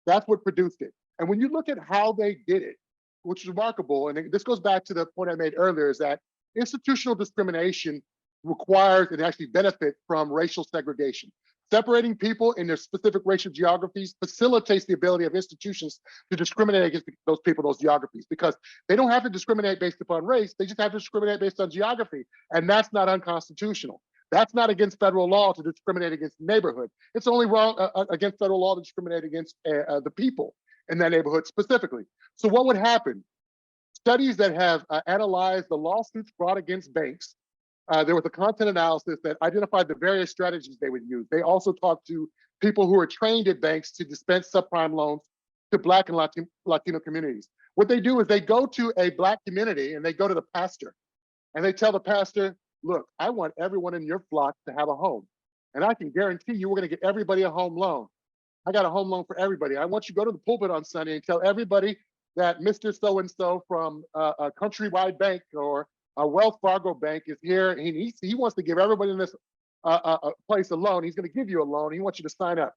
That's what produced it. And when you look at how they did it, which is remarkable, and this goes back to the point I made earlier, is that institutional discrimination requires and actually benefits from racial segregation. Separating people in their specific racial geographies facilitates the ability of institutions to discriminate against those people, those geographies, because they don't have to discriminate based upon race, they just have to discriminate based on geography. And that's not unconstitutional. That's not against federal law to discriminate against the neighborhood. It's only wrong against federal law to discriminate against the people in that neighborhood specifically. So what would happen? Studies that have analyzed the lawsuits brought against banks, there was a content analysis that identified the various strategies they would use. They also talked to people who are trained at banks to dispense subprime loans to Black and Latino communities. What they do is they go to a Black community and they go to the pastor and they tell the pastor, look, I want everyone in your flock to have a home. And I can guarantee you we're going to get everybody a home loan. I got a home loan for everybody. I want you to go to the pulpit on Sunday and tell everybody that Mr. So-and-so from a Countrywide Bank or a Wells Fargo Bank is here. And he wants to give everybody in this place a loan. He's going to give you a loan. He wants you to sign up.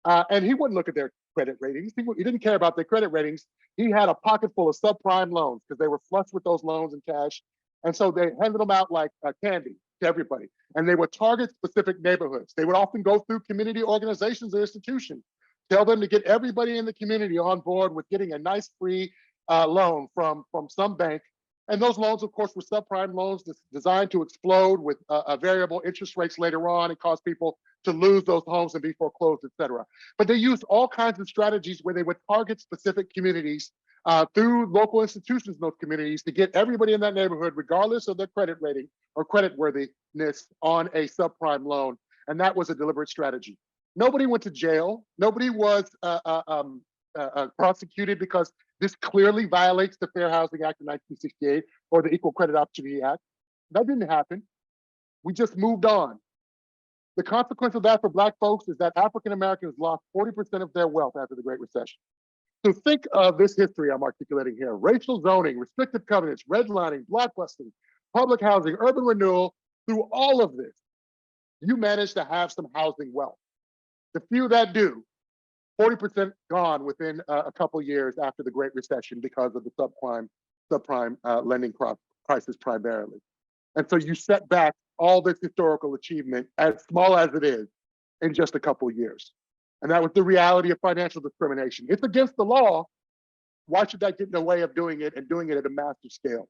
And he wouldn't look at their credit ratings. He didn't care about their credit ratings. He had a pocket full of subprime loans because they were flush with those loans and cash. And so they handed them out like candy to everybody. And they would target specific neighborhoods. They would often go through community organizations or institutions, tell them to get everybody in the community on board with getting a nice free loan from some bank. And those loans, of course, were subprime loans designed to explode with variable interest rates later on and cause people to lose those homes and be foreclosed, et cetera. But they used all kinds of strategies where they would target specific communities through local institutions in those communities to get everybody in that neighborhood, regardless of their credit rating or creditworthiness, on a subprime loan. And that was a deliberate strategy. Nobody went to jail. Nobody was prosecuted because this clearly violates the Fair Housing Act of 1968 or the Equal Credit Opportunity Act. That didn't happen. We just moved on. The consequence of that for Black folks is that African Americans lost 40% of their wealth after the Great Recession. So think of this history I'm articulating here: racial zoning, restrictive covenants, redlining, blockbusting, public housing, urban renewal. Through all of this, you manage to have some housing wealth. The few that do, 40% gone within a couple years after the Great Recession because of the subprime lending crisis primarily. And so you set back all this historical achievement, as small as it is, in just a couple years. And that was the reality of financial discrimination. It's against the law. Why should that get in the way of doing it and doing it at a massive scale?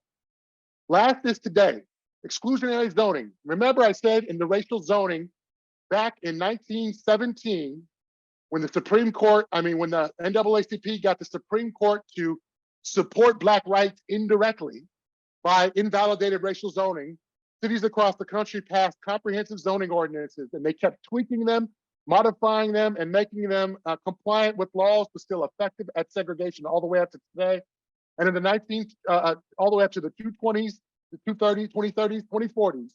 Last is today, exclusionary zoning. Remember I said in the racial zoning back in 1917, when the when the NAACP got the Supreme Court to support Black rights indirectly by invalidated racial zoning, cities across the country passed comprehensive zoning ordinances, and they kept tweaking them, modifying them, and making them compliant with laws, but still effective at segregation all the way up to today. And in the all the way up to the 2020s, the 2030s, 2040s,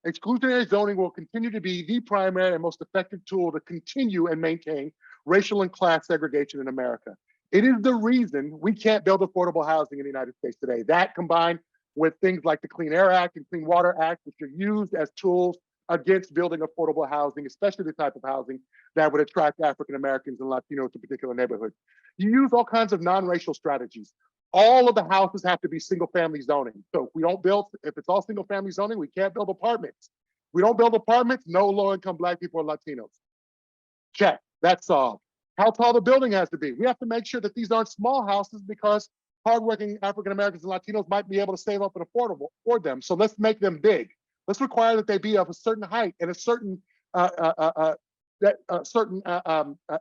exclusionary zoning will continue to be the primary and most effective tool to continue and maintain racial and class segregation in America. It is the reason we can't build affordable housing in the United States today. That, combined with things like the Clean Air Act and Clean Water Act, which are used as tools against building affordable housing, especially the type of housing that would attract African Americans and Latinos to particular neighborhoods. You use all kinds of non-racial strategies. All of the houses have to be single family zoning. So if we don't build, if it's all single family zoning, we can't build apartments. We don't build apartments, no low income Black people or Latinos. Check, that's solved. How tall the building has to be. We have to make sure that these aren't small houses because hardworking African Americans and Latinos might be able to save up and afford them. So let's make them big. Let's require that they be of a certain height and a certain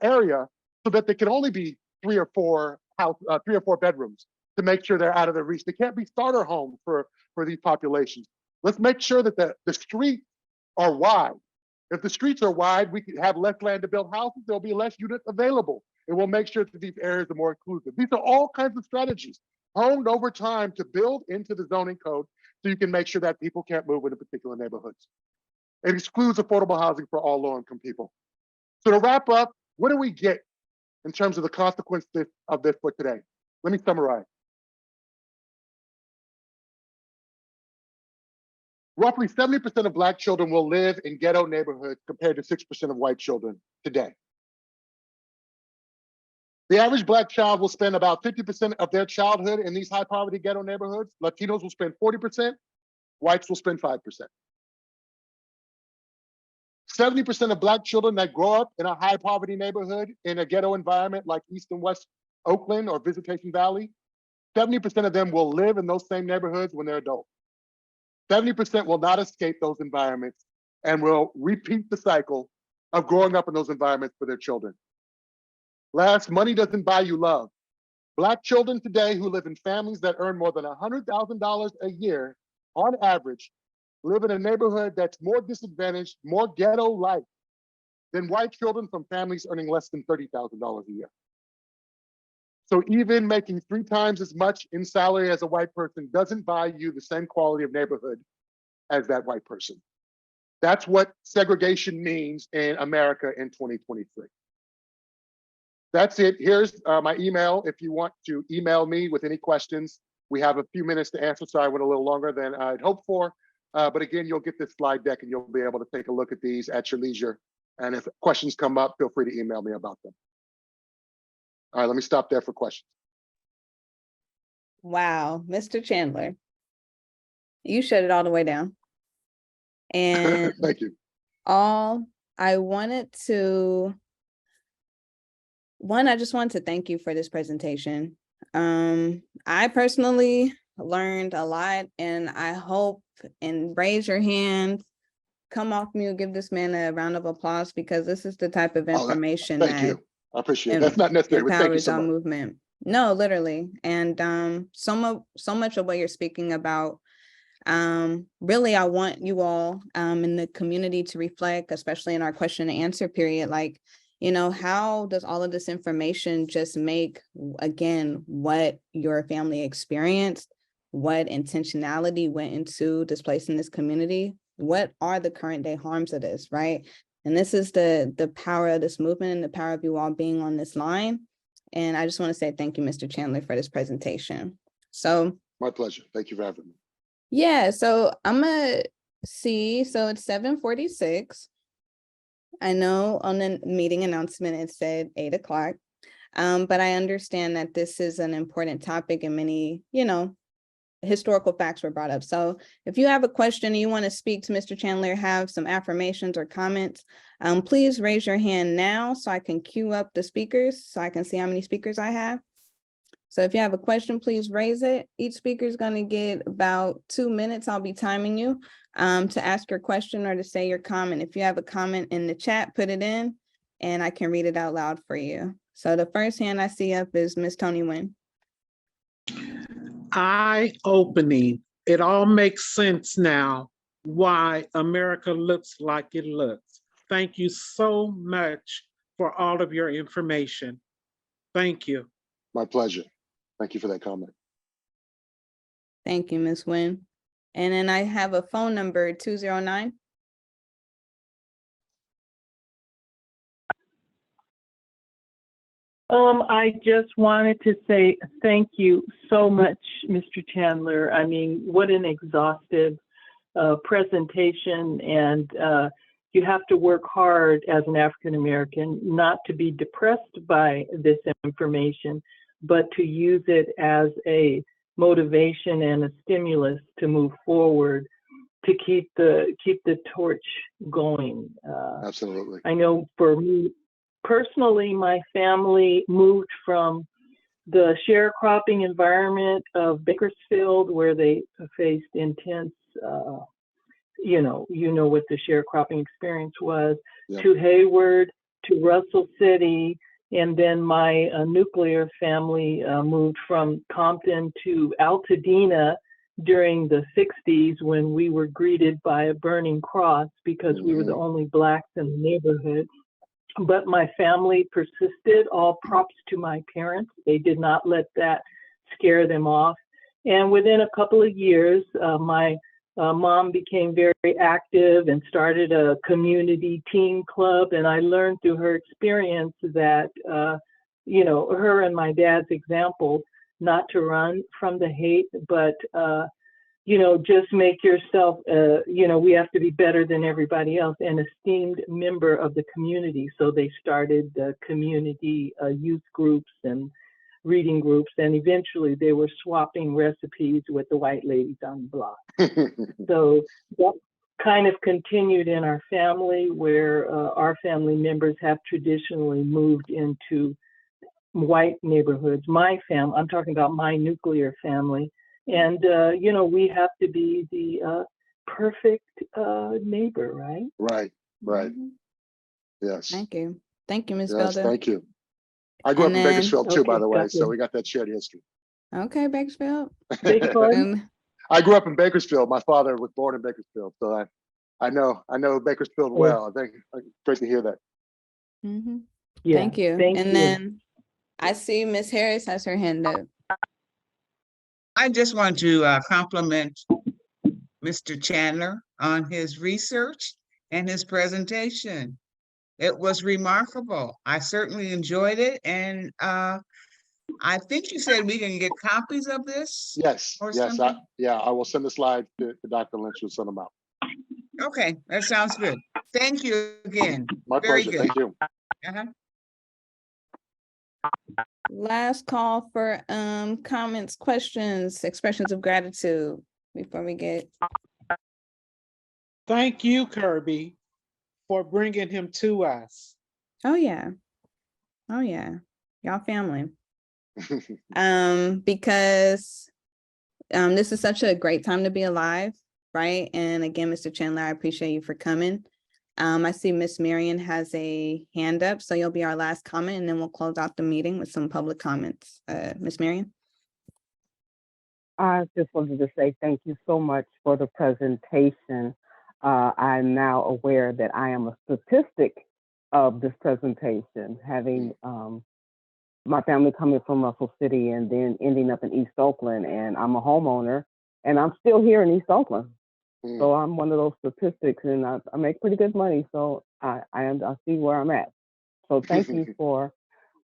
area, so that they can only be 3 or 4 bedrooms, to make sure they're out of their reach. They can't be starter homes for these populations. Let's make sure that the streets are wide. If the streets are wide, we can have less land to build houses. There'll be less units available. And we'll make sure that these areas are more inclusive. These are all kinds of strategies honed over time to build into the zoning code, so you can make sure that people can't move into particular neighborhoods. It excludes affordable housing for all low-income people. So to wrap up, what do we get in terms of the consequences of this for today. Let me summarize. Roughly 70% of Black children will live in ghetto neighborhoods compared to 6% of white children today. The average Black child will spend about 50% of their childhood in these high poverty ghetto neighborhoods. Latinos will spend 40%, whites will spend 5%. 70% of Black children that grow up in a high poverty neighborhood in a ghetto environment like East and West Oakland or Visitation Valley, 70% of them will live in those same neighborhoods when they're adults. 70% will not escape those environments and will repeat the cycle of growing up in those environments for their children. Last, money doesn't buy you love. Black children today who live in families that earn more than $100,000 a year on average live in a neighborhood that's more disadvantaged, more ghetto-like than white children from families earning less than $30,000 a year. So even making 3 times as much in salary as a white person doesn't buy you the same quality of neighborhood as that white person. That's what segregation means in America in 2023. That's it. Here's my email if you want to email me with any questions. We have a few minutes to answer, so I went a little longer than I'd hoped for. But again, you'll get this slide deck and you'll be able to take a look at these at your leisure. And if questions come up, feel free to email me about them. All right, let me stop there for questions. Wow, Mr. Chandler, you shut it all the way down. And Thank you. all I wanted to, I just wanted to thank you for this presentation. I personally learned a lot, and I hope, and raise your hand, come off mute, give this man a round of applause, because this is the type of information Thank you. I appreciate it. That's not necessary, but thank you empowers so our much. movement. No, literally. And so much of what you're speaking about, really, I want you all in the community to reflect, especially in our question and answer period, like, you know, how does all of this information just make, again, what your family experienced, what intentionality went into displacing this community, what are the current day harms of this, right? And this is the power of this movement and the power of you all being on this line. And I just want to say thank you, Mr. Chandler, for this presentation. So My pleasure. Thank you for having me. yeah, so I'm gonna see, so it's 7:46. I know on the meeting announcement, it said 8 o'clock. But I understand that this is an important topic and many, you know, historical facts were brought up. So if you have a question and you want to speak to Mr. Chandler, have some affirmations or comments, please raise your hand now so I can queue up the speakers so I can see how many speakers I have. So if you have a question, please raise it. Each speaker is going to get about 2 minutes. I'll be timing you to ask your question or to say your comment. If you have a comment in the chat, put it in and I can read it out loud for you. So the first hand I see up is Miss Tony Wynn. Eye-opening. It all makes sense now why America looks like it looks. Thank you so much for all of your information. Thank you. My pleasure. Thank you for that comment. Thank you, Ms. Wynn. And then I have a phone number, 209. I just wanted to say thank you so much, Mr. Chandler. I mean, what an exhaustive presentation, and you have to work hard as an African American not to be depressed by this information, but to use it as a motivation and a stimulus to move forward, to keep the torch going. Absolutely. I know for me personally, my family moved from the sharecropping environment of Bakersfield, where they faced intense, you know what the sharecropping experience was, Yep. to Hayward, to Russell City, and then my nuclear family moved from Compton to Altadena during the 60s, when we were greeted by a burning cross because we were the only Blacks in the neighborhood. But my family persisted. All props to my parents. They did not let that scare them off. And within a couple of years, my mom became very active and started a community teen club. And I learned through her experience that her and my dad's example, not to run from the hate, but, just make yourself, we have to be better than everybody else, an esteemed member of the community. So they started community youth groups and reading groups, and eventually they were swapping recipes with the white ladies on the block. So that kind of continued in our family, where our family members have traditionally moved into white neighborhoods. I'm talking about my nuclear family. And, we have to be the perfect neighbor, right? Right, right. Mhm. Yes. Thank you. Thank you, Ms. Yes, Felder. thank you. I grew up And in then- Bakersfield too, by Okay, the way, gotcha. so we got that shared history. Okay, Bakersfield. Beg your pardon? And I grew up in Bakersfield. My father was born in Bakersfield, so I know Bakersfield well. I think great to hear that. mhm. Yeah, Thank you. thank And you. then I see Miss Harris has her hand up. I just want to compliment Mr. Chandler on his research and his presentation. It was remarkable. I certainly enjoyed it. And I think you said we can get copies of this Yes, or yes, something? I will send the slides to Dr. Lynch and send them out. Okay, that sounds good. Thank you again. My Very pleasure, good. thank you. Uh-huh. Last call for comments, questions, expressions of gratitude before we get. Thank you, Kirby, for bringing him to us. Oh yeah. Oh yeah. Y'all family. Because this is such a great time to be alive, right? And again, Mr. Chandler, I appreciate you for coming. I see Miss Marion has a hand up, so you'll be our last comment, and then we'll close out the meeting with some public comments. Miss Marion? I just wanted to say thank you so much for the presentation. I'm now aware that I am a statistic of this presentation, having my family coming from Russell City and then ending up in East Oakland, and I'm a homeowner and I'm still here in East Oakland. So I'm one of those statistics, and I make pretty good money. So I see where I'm at. So thank you for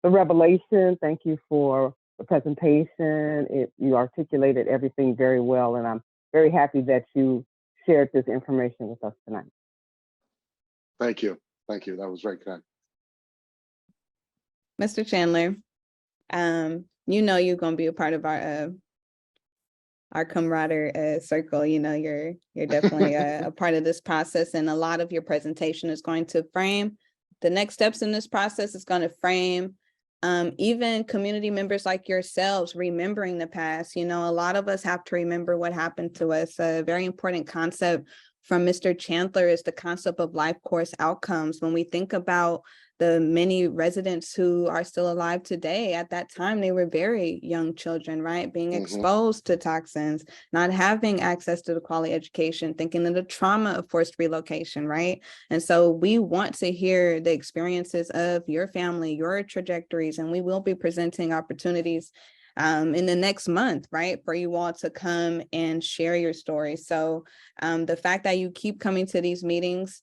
the revelation. Thank you for the presentation. You articulated everything very well, and I'm very happy that you shared this information with us tonight. Thank you. Thank you. That was very kind. Mr. Chandler, you're going to be a part of our camaraderie circle. You're definitely a part of this process, and a lot of your presentation is going to frame the next steps in this process. Is going to frame even community members like yourselves remembering the past. A lot of us have to remember what happened to us. A very important concept from Mr. Chandler is the concept of life course outcomes. When we think about the many residents who are still alive today, at that time, they were very young children, right? Being exposed to toxins, not having access to the quality education, thinking of the trauma of forced relocation, right? And so we want to hear the experiences of your family, your trajectories, and we will be presenting opportunities in the next month, right, for you all to come and share your story. So the fact that you keep coming to these meetings,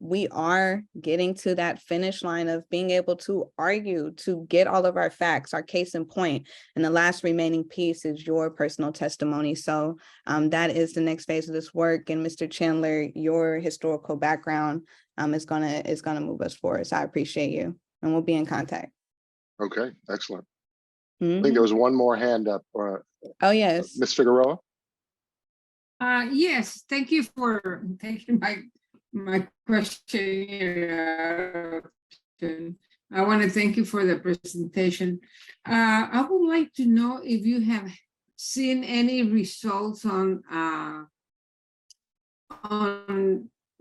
we are getting to that finish line of being able to argue, to get all of our facts, our case in point. And the last remaining piece is your personal testimony. So that is the next phase of this work. And Mr. Chandler, your historical background is gonna move us forward. So I appreciate you, and we'll be in contact. Okay, excellent. I think there was one more hand up. Oh, yes. Ms. Figueroa? Yes, thank you for taking my question. I want to thank you for the presentation. I would like to know if you have seen any results on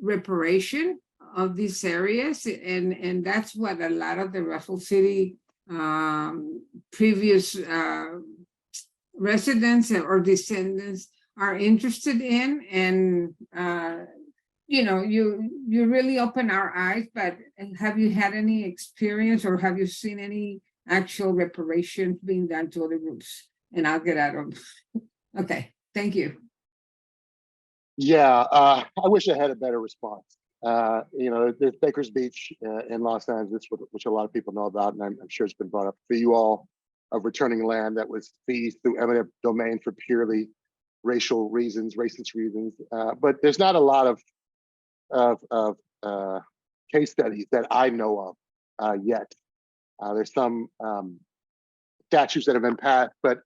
reparation of these areas, and that's what a lot of the Russell City previous residents or descendants are interested in. And you really open our eyes. But have you had any experience, or have you seen any actual reparations being done to other groups? And I'll get out of okay, thank you. Yeah, I wish I had a better response. There's Baker's Beach in Los Angeles, which a lot of people know about, and I'm sure it's been brought up for you all, of returning land that was seized through eminent domain for purely racial reasons, racist reasons. But there's not a lot of case studies that I know of yet. There's some statutes that have been passed, but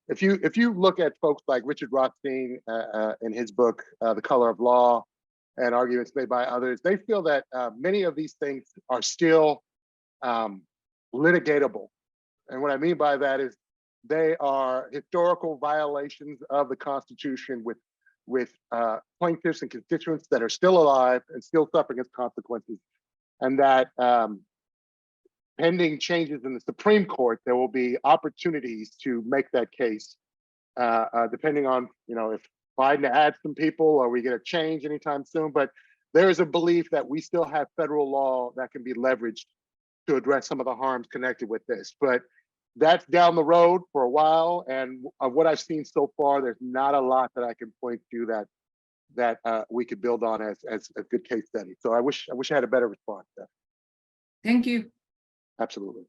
if you look at folks like Richard Rothstein in his book, The Color of Law, and arguments made by others, they feel that many of these things are still litigatable. And what I mean by that is they are historical violations of the Constitution with plaintiffs and constituents that are still alive and still suffering its consequences. And that pending changes in the Supreme Court, there will be opportunities to make that case, depending on, if Biden adds some people or we get a change anytime soon. But there is a belief that we still have federal law that can be leveraged to address some of the harms connected with this. But that's down the road for a while. And of what I've seen so far, there's not a lot that I can point to that we could build on as a good case study. So I wish I had a better response to that. Thank you. Absolutely.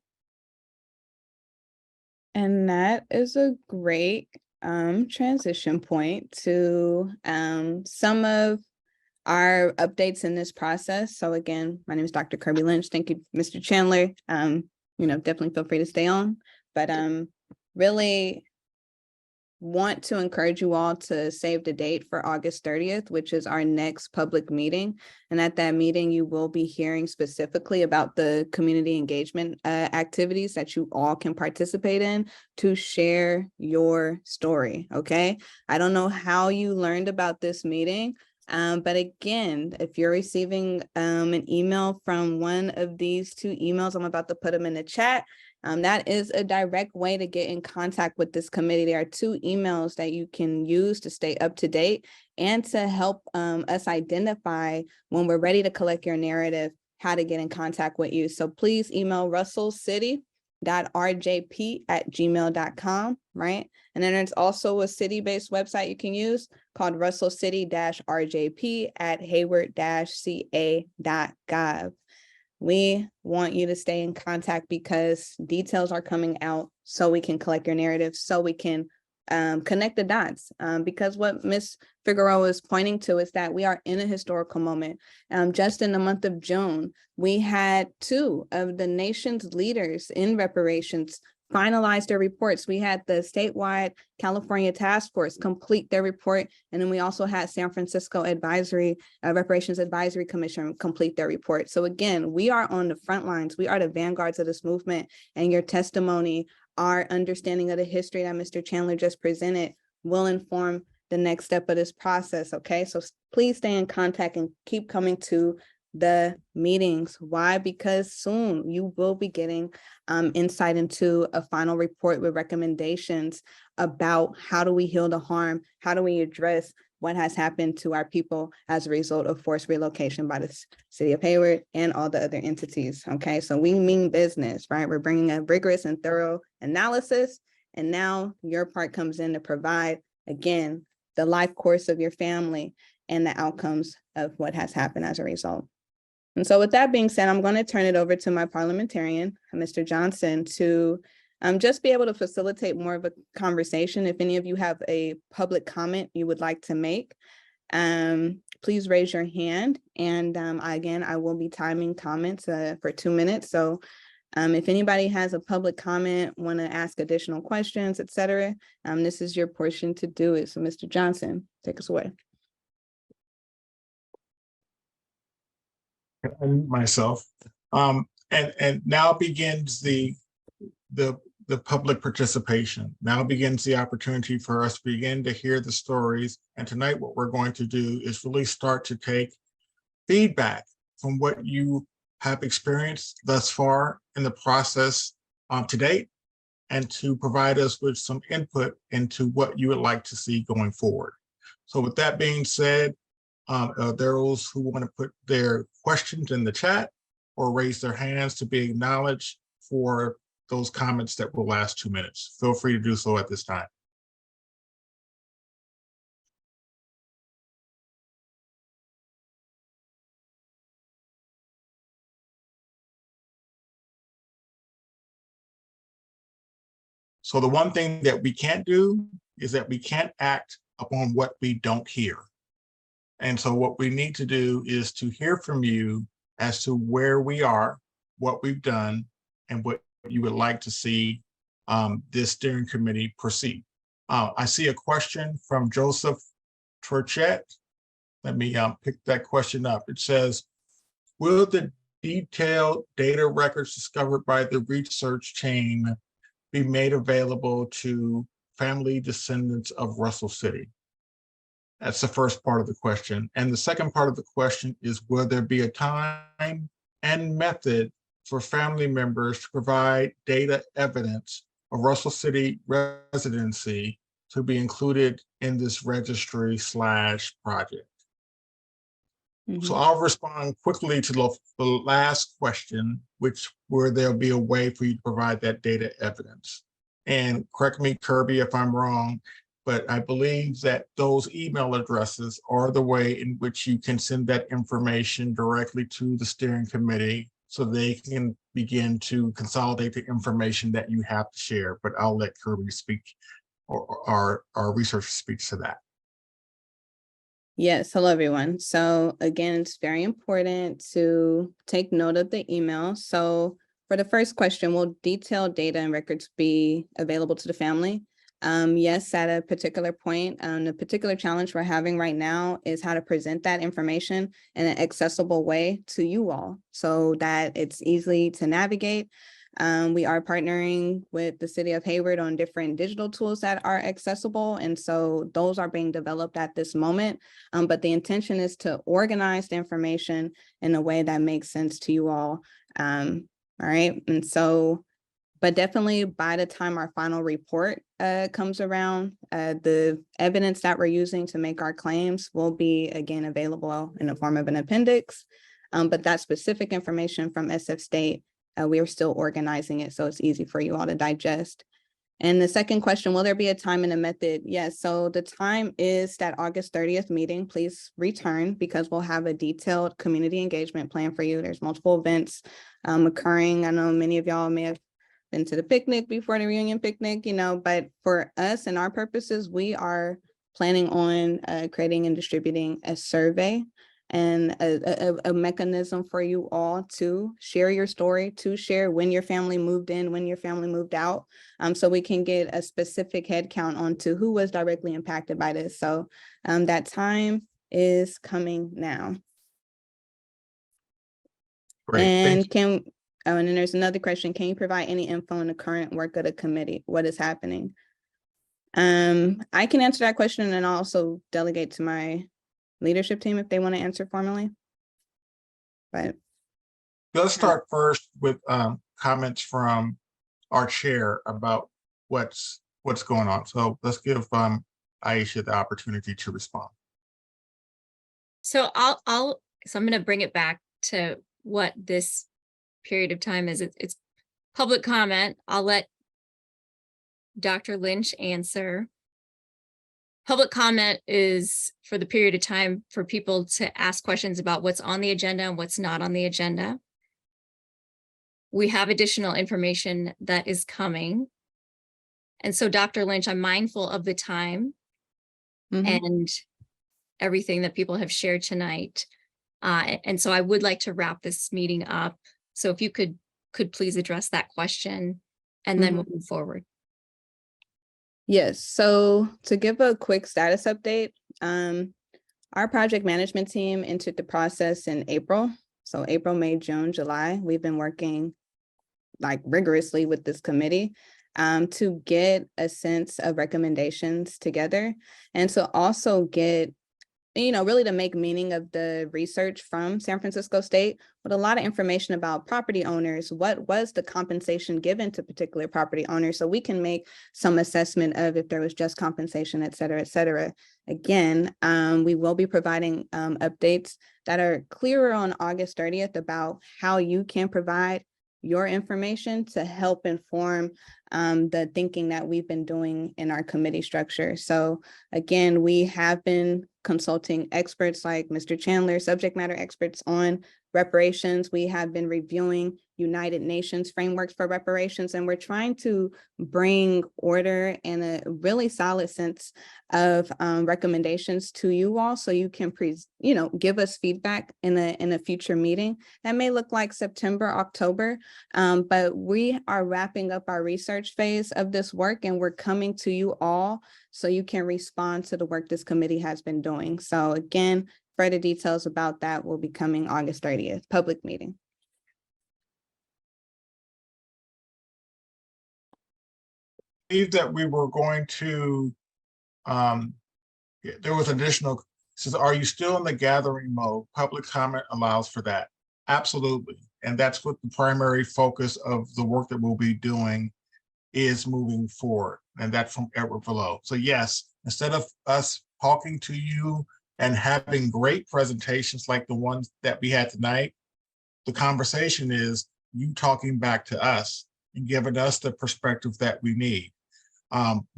And that is a great transition point to some of our updates in this process. So again, my name is Dr. Kirby Lynch. Thank you, Mr. Chandler. Definitely feel free to stay on, but really want to encourage you all to save the date for August 30th, which is our next public meeting. And at that meeting, you will be hearing specifically about the community engagement activities that you all can participate in to share your story, okay? I don't know how you learned about this meeting, but again, if you're receiving an email from one of these two emails, I'm about to put them in the chat. That is a direct way to get in contact with this committee. There are two emails that you can use to stay up to date and to help us identify when we're ready to collect your narrative, how to get in contact with you. So please email russellcity.rjp@gmail.com, right? And then there's also a city-based website you can use called russellcity-rjp@hayward-ca.gov. We want you to stay in contact because details are coming out so we can collect your narrative, so we can connect the dots. Because what Ms. Figueroa is pointing to is that we are in a historical moment. Just in the month of June, we had two of the nation's leaders in reparations finalize their reports. We had the statewide California task force complete their report. And then we also had San Francisco Reparations Advisory Commission complete their report. So again, we are on the front lines. We are the vanguards of this movement, and your testimony, our understanding of the history that Mr. Chandler just presented will inform the next step of this process, okay? So please stay in contact and keep coming to the meetings. Why? Because soon you will be getting insight into a final report with recommendations about how do we heal the harm, how do we address what has happened to our people as a result of forced relocation by the city of Hayward and all the other entities, okay? So we mean business, right? We're bringing a rigorous and thorough analysis, and now your part comes in to provide, again, the life course of your family and the outcomes of what has happened as a result. And so with that being said, I'm going to turn it over to my parliamentarian, Mr. Johnson, to just be able to facilitate more of a conversation. If any of you have a public comment you would like to make, please raise your hand. And again, I will be timing comments for 2 minutes. So if anybody has a public comment, want to ask additional questions, etc., this is your portion to do it. So Mr. Johnson, take us away. And myself. And now begins the public participation. Now begins the opportunity for us to begin to hear the stories. And tonight, what we're going to do is really start to take feedback from what you have experienced thus far in the process to date, and to provide us with some input into what you would like to see going forward. So with that being said, those who want to put their questions in the chat or raise their hands to be acknowledged for those comments that will last 2 minutes. Feel free to do so at this time. So the one thing that we can't do is that we can't act upon what we don't hear. And so what we need to do is to hear from you as to where we are, what we've done, and what you would like to see this steering committee proceed. I see a question from Joseph Torchett. Let me pick that question up. It says, will the detailed data records discovered by the research chain be made available to family descendants of Russell City? That's the first part of the question. And the second part of the question is, will there be a time and method for family members to provide data evidence of Russell City residency to be included in this registry / project? So I'll respond quickly to the last question, where there'll be a way for you to provide that data evidence. And correct me, Kirby, if I'm wrong, but I believe that those email addresses are the way in which you can send that information directly to the steering committee so they can begin to consolidate the information that you have to share. But I'll let Kirby speak, or our researcher speaks to that. Yes, hello everyone. So again, it's very important to take note of the email. So for the first question, will detailed data and records be available to the family? Yes, at a particular point. The particular challenge we're having right now is how to present that information in an accessible way to you all so that it's easy to navigate. We are partnering with the city of Hayward on different digital tools that are accessible. And so those are being developed at this moment. But the intention is to organize the information in a way that makes sense to you all. All right. And so, but definitely by the time our final report comes around, the evidence that we're using to make our claims will be again available in the form of an appendix. But that specific information from SF State, we are still organizing it so it's easy for you all to digest. And the second question, will there be a time and a method? Yes, so the time is that August 30th meeting. Please return because we'll have a detailed community engagement plan for you. There's multiple events occurring. I know many of y'all may have been to the picnic before the reunion picnic, but for us and our purposes, we are planning on creating and distributing a survey and a mechanism for you all to share your story, to share when your family moved in, when your family moved out, so we can get a specific head count onto who was directly impacted by this. So that time is coming now. Great. And and then there's another question. Can you provide any info on the current work of the committee? What is happening? I can answer that question and I'll also delegate to my leadership team if they want to answer formally. But let's start first with comments from our chair about what's going on. So let's give Aisha the opportunity to respond. So I'm going to bring it back to what this period of time is. It's public comment. I'll let Dr. Lynch answer. Public comment is for the period of time for people to ask questions about what's on the agenda and what's not on the agenda. We have additional information that is coming. And so, Dr. Lynch, I'm mindful of the time and everything that people have shared tonight. And so I would like to wrap this meeting up. So if you could please address that question and then we'll move forward. Yes, so to give a quick status update, our project management team entered the process in April. So April, May, June, July, we've been working like rigorously with this committee to get a sense of recommendations together and to also get, really to make meaning of the research from San Francisco State with a lot of information about property owners. What was the compensation given to particular property owners? So we can make some assessment of if there was just compensation, et cetera, et cetera. Again, we will be providing updates that are clearer on August 30th about how you can provide your information to help inform the thinking that we've been doing in our committee structure. So again, we have been consulting experts like Mr. Chandler, subject matter experts on reparations. We have been reviewing United Nations frameworks for reparations, and we're trying to bring order and a really solid sense of recommendations to you all, so you can give us feedback in a future meeting. That may look like September, October, but we are wrapping up our research phase of this work, and we're coming to you all so you can respond to the work this committee has been doing. So again, further details about that will be coming August 30th, public meeting. I believe that we were going to, there was additional, says, are you still in the gathering mode? Public comment allows for that. Absolutely. And that's what the primary focus of the work that we'll be doing is moving forward. And that's from Edward Below. So yes, instead of us talking to you and having great presentations like the ones that we had tonight, the conversation is you talking back to us and giving us the perspective that we need.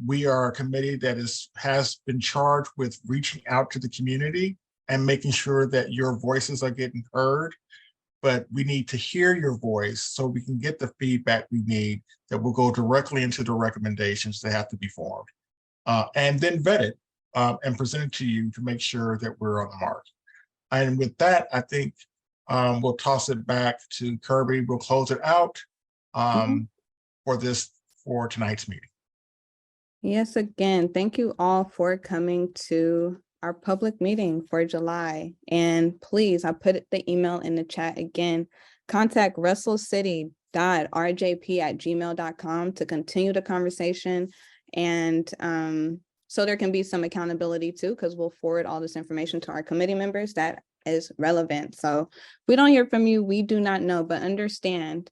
We are a committee that has been charged with reaching out to the community and making sure that your voices are getting heard, but we need to hear your voice so we can get the feedback we need that will go directly into the recommendations that have to be formed, and then vetted and presented to you to make sure that we're on the mark. And with that, I think we'll toss it back to Kirby. We'll close it out for tonight's meeting. Yes, again, thank you all for coming to our public meeting for July. And please, I put the email in the chat again. Contact russellcity.rjp@gmail.com to continue the conversation. And so there can be some accountability too, because we'll forward all this information to our committee members that is relevant. So if we don't hear from you, we do not know, but understand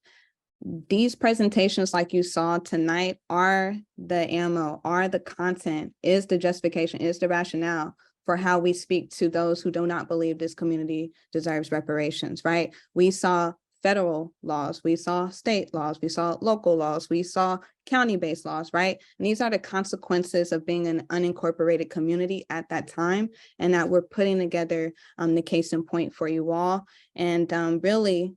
these presentations like you saw tonight are the ammo, are the content, is the justification, is the rationale for how we speak to those who do not believe this community deserves reparations, right? We saw federal laws, we saw state laws, we saw local laws, we saw county-based laws, right? And these are the consequences of being an unincorporated community at that time, and that we're putting together the case in point for you all. And really,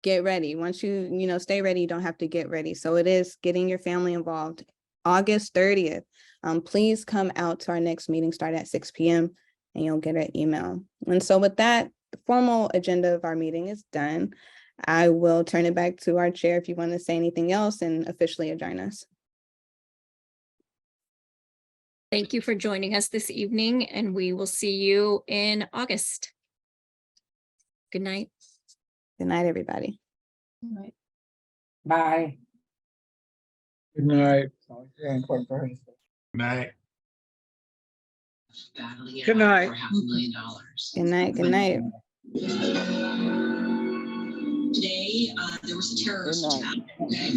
get ready. Once you stay ready, you don't have to get ready. So it is getting your family involved. August 30th, please come out to our next meeting, start at 6 p.m. and you'll get an email. And so with that, the formal agenda of our meeting is done. I will turn it back to our chair if you want to say anything else and officially adjourn us. Thank you for joining us this evening, and we will see you in August. Good night. Good night, everybody. Bye. Good night. Good night. Good night. Good night. Good night. Today, there was a terrorist attack. Okay.